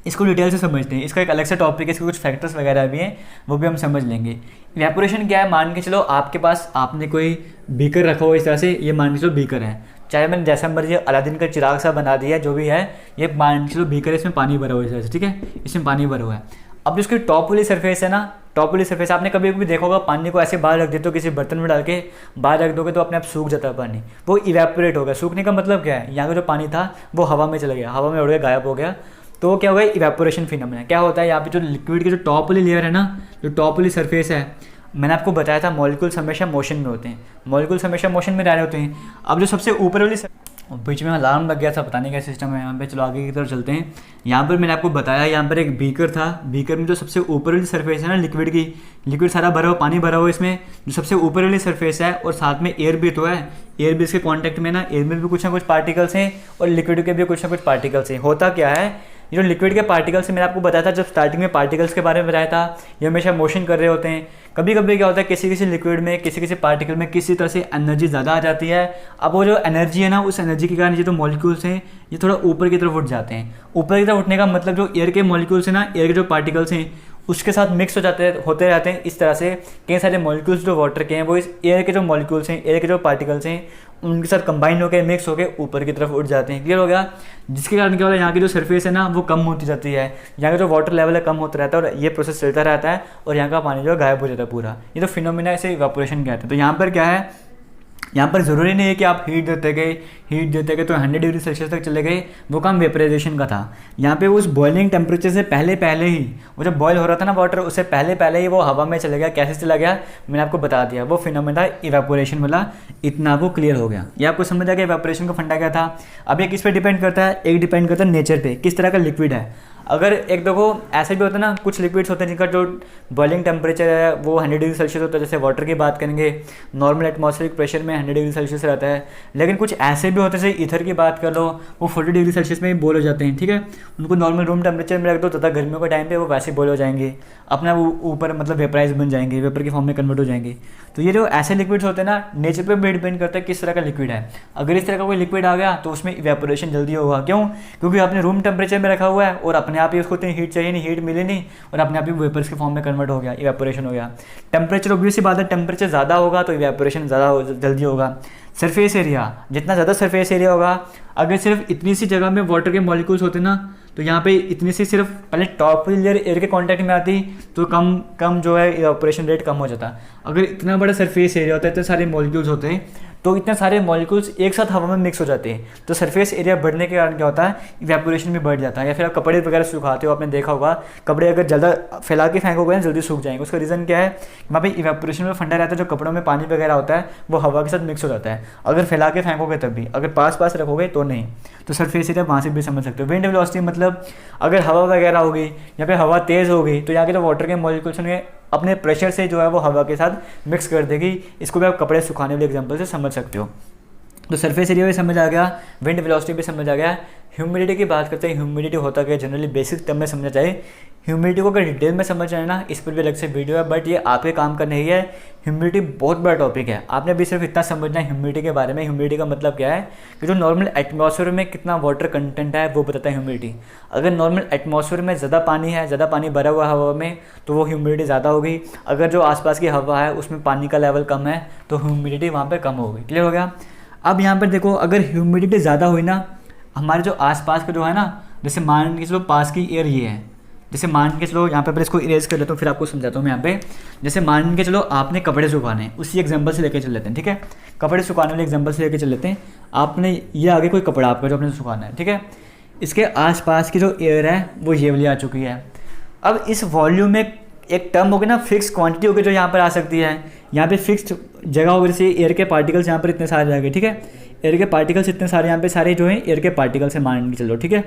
इसको डिटेल से समझते हैं, इसका एक अलग से टॉपिक है, इसके कुछ फैक्टर्स वगैरह भी हैं, वो भी हम समझ लेंगे। इवेपोरेशन क्या है, मान के चलो आपके पास आपने कोई बीकर रखा हो इस तरह से, ये मान के चलो बीकर है, चाहे मैंने जैसा मर्जी अलादीन का चिराग सा बना दिया है, जो भी है, ये मान के चलो बीकर है, इसमें पानी भरा हुआ है इस तरह से, ठीक है, इसमें पानी भरा हुआ है। अब जो इसकी टॉप वाली सरफेस है ना, टॉप वाली सरफेस आपने कभी भी देखा होगा, पानी को ऐसे बाहर रख देते हो, किसी बर्तन में डाल के बाहर रख दोगे तो अपने आप सूख जाता है पानी, वो इवेपोरेट होगा। सूखने का मतलब क्या है, यहाँ का जो पानी था वो हवा में चला गया, हवा में उड़ गया, गायब हो गया, तो क्या होगा, इवेपोरेशन फिनोमेना। क्या होता है, यहाँ पे जो लिक्विड की जो टॉप वाली लेयर है ना, जो टॉप वाली सरफेस है, मैंने आपको बताया था मॉलिक्यूल्स हमेशा मोशन में होते हैं, मॉलिक्यूल्स हमेशा मोशन में रह रहे होते हैं। अब जो सबसे ऊपर वाली, बीच में अलार्म लग गया था, पता नहीं क्या सिस्टम है यहाँ पे, चलो आगे की तरफ चलते हैं। यहाँ पर मैंने आपको बताया, यहाँ पर एक बीकर था, बीकर में जो सबसे ऊपर वाली सरफेस है ना लिक्विड की, लिक्विड सारा भरा हुआ, पानी भरा हुआ, इसमें जो सबसे ऊपर वाली सरफेस है और साथ में एयर भी तो है, एयर भी इसके कॉन्टैक्ट में ना, एयर में भी कुछ ना कुछ पार्टिकल्स हैं और लिक्विड के भी कुछ ना कुछ पार्टिकल्स हैं। होता क्या है, ये जो लिक्विड के पार्टिकल्स मैंने आपको बताया था, जब स्टार्टिंग में पार्टिकल्स के बारे में बताया था, ये हमेशा मोशन कर रहे होते हैं। कभी कभी क्या होता है, किसी किसी लिक्विड में, किसी किसी पार्टिकल में किसी तरह से एनर्जी ज़्यादा आ जाती है। अब वो जो एनर्जी है ना, उस एनर्जी के कारण ये जो मॉलिक्यूल्स हैं ये थोड़ा ऊपर की तरफ उठ जाते हैं। ऊपर की तरफ उठने का मतलब जो एयर के मॉलिक्यूल्स हैं ना, एयर के जो पार्टिकल्स हैं उसके साथ मिक्स होते रहते हैं। इस तरह से कई सारे मॉलिक्यूल्स जो वाटर के हैं वो इस एयर के जो मॉलिक्यूल्स हैं, एयर के जो पार्टिकल्स हैं, उनके साथ कंबाइन होकर मिक्स होकर ऊपर की तरफ उठ जाते हैं। क्लियर हो गया, जिसके कारण क्या होता है, यहाँ की जो सरफेस है ना वो कम होती जाती है, यहाँ का जो वाटर लेवल है कम होता रहता है और ये प्रोसेस चलता रहता है और यहाँ का पानी जो है गायब हो जाता है पूरा। ये तो फिनोमिना इसे इवेपोरेशन कहते हैं। तो यहाँ पर क्या है, यहाँ पर ज़रूरी नहीं है कि आप हीट देते गए तो 100 डिग्री सेल्सियस तक चले गए, वो काम वेपराइजेशन का था। यहाँ पे उस बॉइलिंग टेम्परेचर से पहले ही, वो जब बॉयल हो रहा था ना वाटर, उससे पहले ही वो हवा में चला गया। कैसे चला गया मैंने आपको बता दिया, वो फिनोमेना इवेपोरेशन वाला। इतना आपको क्लियर हो गया, ये आपको समझ आ गया इवेपोरेशन का फंडा क्या था। अब ये किस पे डिपेंड करता है, एक डिपेंड करता है नेचर पे, किस तरह का लिक्विड है। अगर एक देखो ऐसे भी होता है ना, कुछ लिक्विड्स होते हैं जिनका जो बॉइलिंग टेम्परेचर है वो 100 डिग्री सेल्सियस होता है, जैसे वाटर की बात करेंगे, नॉर्मल एटमॉस्फेरिक प्रेशर में 100 डिग्री सेल्सियस रहता है। लेकिन कुछ ऐसे भी होते हैं, जैसे ईथर की बात कर लो, वो 40 डिग्री सेल्सियस में भी बॉयल हो जाते हैं, ठीक है। उनको नॉर्मल रूम टेम्परेचर में रख दो तथा गर्मियों के टाइम पे वो वैसे बॉयल हो जाएंगे, अपना वो ऊपर मतलब वेपराइज बन जाएंगे, वेपर की फॉर्म में कन्वर्ट हो जाएंगे। तो ये जो ऐसे लिक्विड्स होते हैं ना, नेचर पे भी डिपेंड करता है किस तरह का लिक्विड है। अगर इस तरह का कोई लिक्विड आ गया तो उसमें इवेपोरेशन जल्दी होगा। क्यों, क्योंकि आपने रूम टेम्परेचर में रखा हुआ है और अपने आप ही उसको इतनी हीट चाहिए नहीं, हीट मिली नहीं और अपने आप ही वेपर्स के फॉर्म में कन्वर्ट हो गया, इवेपोरेशन हो गया। टेम्परेचर ऑब्वियस सी बात है, टेम्परेचर ज़्यादा होगा तो इवेपोरेशन ज़्यादा जल्दी होगा। सरफेस एरिया, जितना ज़्यादा सरफेस एरिया होगा, अगर सिर्फ इतनी सी जगह में वाटर के मॉलिक्यूल्स होते ना, तो यहाँ पे इतनी सी सिर्फ पहले टॉप लेयर एयर के कांटेक्ट में आती तो कम जो है इवेपोरेशन रेट कम हो जाता। अगर इतना बड़ा सरफेस एरिया होता है, इतने सारे मॉलिक्यूल्स होते हैं, तो इतने सारे मॉलिक्यूल्स एक साथ हवा में मिक्स हो जाते हैं, तो सरफेस एरिया बढ़ने के कारण क्या होता है, इवेपोरेशन भी बढ़ जाता है। या फिर आप कपड़े वगैरह सुखाते हो, आपने देखा होगा कपड़े अगर ज़्यादा फैला के फेंकोगे ना जल्दी सूख जाएंगे। उसका रीज़न क्या है, वहाँ पे इवेपोरेशन में फंडा रहता है, जो कपड़ों में पानी वगैरह होता है वो हवा के साथ मिक्स हो जाता है। अगर फैला के फेंकोगे तब भी, अगर पास रखोगे तो नहीं। तो सरफेस एरिया वहाँ से भी समझ सकते हो। विंड वेलोसिटी मतलब अगर हवा वगैरह हो गई या फिर हवा तेज़ हो गई तो यहाँ के जो वाटर के मॉलिक्यूल्स होंगे अपने प्रेशर से जो है वो हवा के साथ मिक्स कर देगी। इसको भी आप कपड़े सुखाने वाले एग्जाम्पल से समझ सकते हो। तो सरफेस एरिया भी समझ आ गया, विंड वेलोसिटी भी समझ आ गया। ह्यूमिडिटी की बात करते हैं, ह्यूमिडिटी होता क्या, जनरली बेसिक टर्म में समझना चाहिए। ह्यूमिडिटी को अगर डिटेल में समझना है ना, इस पर भी अलग से वीडियो है, बट ये आपके काम का नहीं है। ह्यूमिडिटी बहुत बड़ा टॉपिक है, आपने अभी सिर्फ इतना समझना है ह्यूमिडिटी के बारे में। ह्यूमिडिटी का मतलब क्या है कि जो नॉर्मल एटमॉस्फेयर में कितना वाटर कंटेंट है वो बताता है ह्यूमिडिटी। अगर नॉर्मल एटमॉस्फेयर में ज़्यादा पानी है, ज़्यादा पानी भरा हुआ हवा में, तो वो ह्यूमिडिटी ज़्यादा होगी। अगर जो आसपास की हवा है उसमें पानी का लेवल कम है तो ह्यूमिडिटी वहाँ पर कम होगी। क्लियर हो गया। अब यहाँ पर देखो, अगर ह्यूमिडिटी ज़्यादा हुई ना, हमारे जो आसपास का जो है ना, जैसे मान के चलो पास की एयर ये है, जैसे मान के चलो यहाँ पे इसको इरेज कर लेता हूँ, फिर आपको समझाता हूँ मैं यहाँ पे। जैसे मान के चलो आपने कपड़े सुखाने हैं, उसी एग्जांपल से लेके चल लेते हैं, ठीक है। कपड़े सुखाने वाले एग्जांपल से लेके चल लेते हैं। आपने ये आगे कोई कपड़ा आपका जो आपने सुखाना है, ठीक है। इसके आसपास की जो एयर है वो ये वाली आ चुकी है। अब इस वॉल्यूम में एक टर्म होगी ना, फिक्स क्वांटिटी होगी जो यहाँ पर आ सकती है। यहाँ पे फिक्स्ड जगह होगी, जैसे एयर के पार्टिकल्स यहाँ पर इतने सारे आ गए, ठीक है। एयर के पार्टिकल्स इतने सारे यहाँ पे सारे जो हैं एयर के पार्टिकल्स है मान के चलो, ठीक है।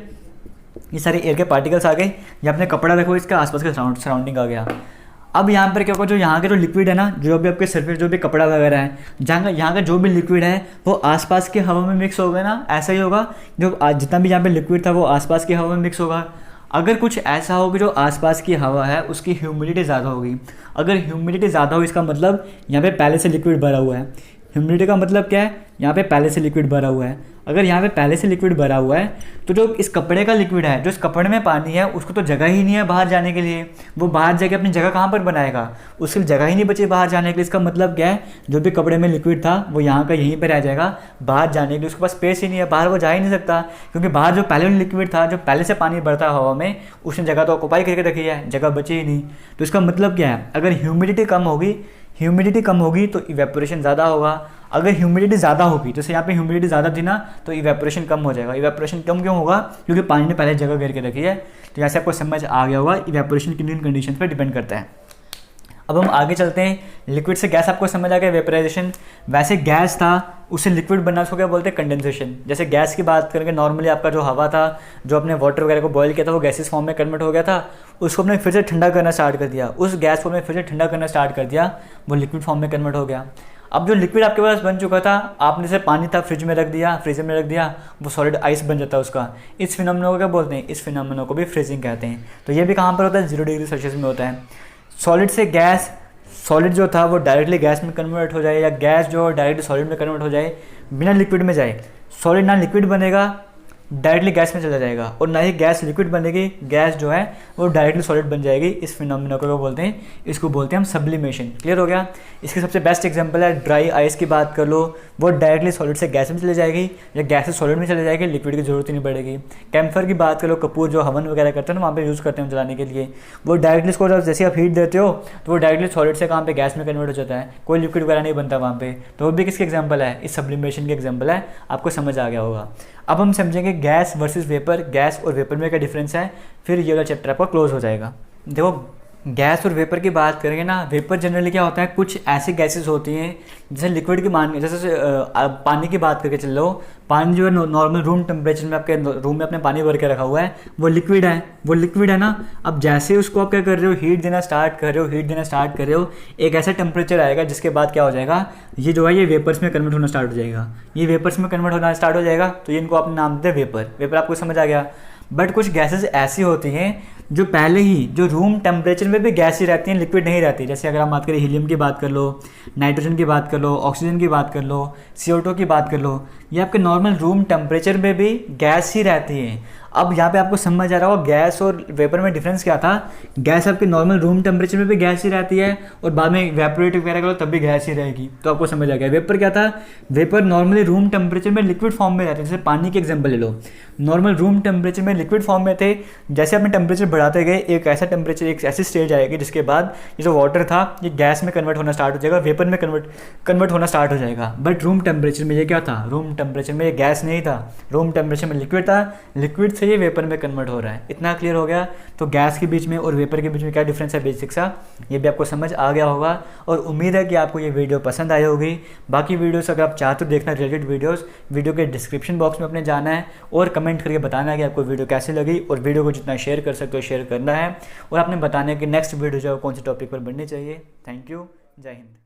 ये सारे एयर के पार्टिकल्स आ गए। ये आपने कपड़ा देखो, इसका आसपास का सराउंडिंग आ गया। अब यहाँ पर क्या होगा, जो यहाँ के जो लिक्विड है ना, जो भी आपके सरफेस जो भी कपड़ा वगैरह है, जहाँ यहाँ का जो भी लिक्विड है वो आसपास की हवा में मिक्स हो गया ना। ऐसा ही होगा, जो जितना भी यहाँ पे लिक्विड था वो आसपास की हवा में मिक्स होगा। अगर कुछ ऐसा हो कि जो आसपास की हवा है उसकी ह्यूमिडिटी ज़्यादा होगी। अगर ह्यूमिडिटी ज़्यादा हो, इसका मतलब यहाँ पे पहले से लिक्विड भरा हुआ है। ह्यूमिडिटी का मतलब क्या है, यहाँ पे पहले से लिक्विड भरा हुआ है। अगर यहाँ पे पहले से लिक्विड भरा हुआ है तो जो इस कपड़े का लिक्विड है, जो इस कपड़े में पानी है, उसको तो जगह ही नहीं है बाहर जाने के लिए। वो बाहर जाके अपनी जगह कहाँ पर बनाएगा, उसकी जगह ही नहीं बची बाहर जाने के लिए। इसका मतलब क्या है, जो भी कपड़े में लिक्विड था वो यहाँ का यहीं पर रह जाएगा। बाहर जाने के लिए उसके पास स्पेस ही नहीं है, बाहर वो जा ही नहीं सकता, क्योंकि बाहर जो पहले लिक्विड था, जो पहले से पानी बढ़ता हवा में, उसने जगह तो ऑक्यूपाई करके रखी है, जगह बची ही नहीं। तो इसका मतलब क्या है, अगर ह्यूमिडिटी कम होगी तो इवेपोरेशन ज़्यादा होगा। अगर ह्यूमिडिटी ज़्यादा होगी, जैसे यहाँ पे ह्यूमिडिटी ज़्यादा थी ना, तो इवेपोरेशन कम हो जाएगा। इवेपोरेशन कम क्यों होगा, क्योंकि पानी ने पहले जगह घेर के रखी है। तो यहाँ से आपको समझ आ गया होगा, इवेपोरेशन किन कंडीशन पर डिपेंड करता है। अब हम आगे चलते हैं। लिक्विड से गैस आपको समझ आ गया, वेपराइजेशन। वैसे गैस था, उससे लिक्विड बनना, उसको क्या बोलते हैं, कंडेंसेशन। जैसे गैस की बात करेंगे, नॉर्मली आपका जो हवा था, जो अपने वाटर वगैरह को बॉयल किया था, वो गैसेस फॉर्म में कन्वर्ट हो गया था। उसको हमने फिर से ठंडा करना स्टार्ट कर दिया, उस गैस को हमने फिर से ठंडा करना स्टार्ट कर दिया, वो लिक्विड फॉर्म में कन्वर्ट हो गया। अब जो लिक्विड आपके पास बन चुका था, आपने जैसे पानी था फ्रिज में रख दिया, वो सॉलिड आइस बन जाता है उसका। इस फिनोमेना को क्या बोलते हैं, इस फिनोमेना को भी फ्रीजिंग कहते हैं। तो ये भी कहाँ पर होता है, 0 डिग्री सेल्सियस में होता है। सॉलिड से गैस, सॉलिड जो था वो डायरेक्टली गैस में कन्वर्ट हो जाए, या गैस जो डायरेक्टली सॉलिड में कन्वर्ट हो जाए, बिना लिक्विड में जाए। सॉलिड ना लिक्विड बनेगा, डायरेक्टली गैस में चला जाएगा, और ना ही गैस लिक्विड बनेगी, गैस जो है वो डायरेक्टली सॉलिड बन जाएगी। इस फिनोमेना को बोलते हैं, इसको बोलते हैं हम सब्लिमेशन। क्लियर हो गया। इसके सबसे बेस्ट एग्जांपल है ड्राई आइस की बात कर लो, वो डायरेक्टली सॉलिड से गैस में चले जाएगी, या गैस से सॉलिड में चले जाएगी, लिक्विड की जरूरत ही नहीं पड़ेगी। कैम्फर की बात कर लो, कपूर जो हवन वगैरह करते हैं ना, वहाँ पे यूज़ करते हैं जलाने के लिए, वो डायरेक्टली इसको जैसे आप हीट देते हो तो वो डायरेक्टली सॉलिड से कहाँ पे गैस में कन्वर्ट हो जाता है, कोई लिक्विड वगैरह नहीं बनता वहाँ पे। तो वो भी किसके एग्जाम्पल है, इस सब्लिमेशन के एग्जाम्पल है। आपको समझ आ गया होगा। अब हम समझेंगे गैस वर्सेस वेपर, गैस और वेपर में क्या डिफरेंस है, फिर ये वाला चैप्टर आपका क्लोज हो जाएगा। देखो, गैस और वेपर की बात करेंगे ना, वेपर जनरली क्या होता है, कुछ ऐसी गैसेस होती हैं, जैसे लिक्विड की मान, जैसे पानी की बात करके चल लो। पानी जो है नॉर्मल रूम टेम्परेचर में, आपके रूम में अपने पानी भर के रखा हुआ है, वो लिक्विड है ना। अब जैसे उसको आप क्या कर रहे हो, हीट देना स्टार्ट कर रहे हो, एक ऐसा टेम्परेचर आएगा जिसके बाद क्या हो जाएगा, ये जो है ये वेपर्स में कन्वर्ट होना स्टार्ट हो जाएगा। ये वेपर्स में कन्वर्ट होना स्टार्ट हो जाएगा, तो ये इनको आपने नाम देते हैं वेपर आपको समझ आ गया। बट कुछ गैसेस ऐसी होती हैं जो पहले ही, जो रूम टेम्परेचर में भी गैस ही रहती हैं, लिक्विड नहीं रहती। जैसे अगर हम बात करें हीलियम की बात कर लो, नाइट्रोजन की बात कर लो, ऑक्सीजन की बात कर लो, CO2 की बात कर लो, ये आपके नॉर्मल रूम टेम्परेचर में भी गैस ही रहती है। अब यहाँ पे आपको समझ आ रहा होगा गैस और वेपर में डिफरेंस क्या था। गैस आपके नॉर्मल रूम टेम्परेचर में भी गैस ही रहती है, और बाद में इवेपोरेट वगैरह करो तब भी गैस ही रहेगी। तो आपको समझ आ गया। वेपर क्या था, वेपर नॉर्मली रूम टेम्परेचर में लिक्विड फॉर्म में रहते हैं। जैसे पानी के एग्जाम्पल ले लो, नॉर्मल रूम टेम्परेचर में लिक्विड फॉर्म में थे, जैसे अपने टेम्परेचर बढ़ाते गए, एक ऐसा टेम्परेचर, एक ऐसी स्टेज आएगी जिसके बाद ये जो वाटर था ये गैस में कन्वर्ट होना स्टार्ट हो जाएगा, वेपर में कन्वर्ट होना स्टार्ट हो जाएगा। बट रूम टेम्परेचर में ये क्या था, रूम टेम्परेचर में ये गैस नहीं था, रूम टेम्परेचर में लिक्विड था, लिक्विड से ये वेपर में कन्वर्ट हो रहा है। इतना क्लियर हो गया। तो गैस के बीच में और वेपर के बीच में क्या डिफरेंस है बेसिक सा, ये भी आपको समझ आ गया होगा। और उम्मीद है कि आपको ये वीडियो पसंद आई होगी। बाकी वीडियोस अगर आप चाहते हो देखना रिलेटेड वीडियोस, वीडियो के डिस्क्रिप्शन बॉक्स में अपने जाना है और कमेंट करके बताना है कि आपको वीडियो कैसी लगी, और वीडियो को जितना शेयर कर सकते हो शेयर करना है, और आपने बताना है कि नेक्स्ट वीडियो जो है कौन से टॉपिक पर बननी चाहिए। थैंक यू, जय हिंद।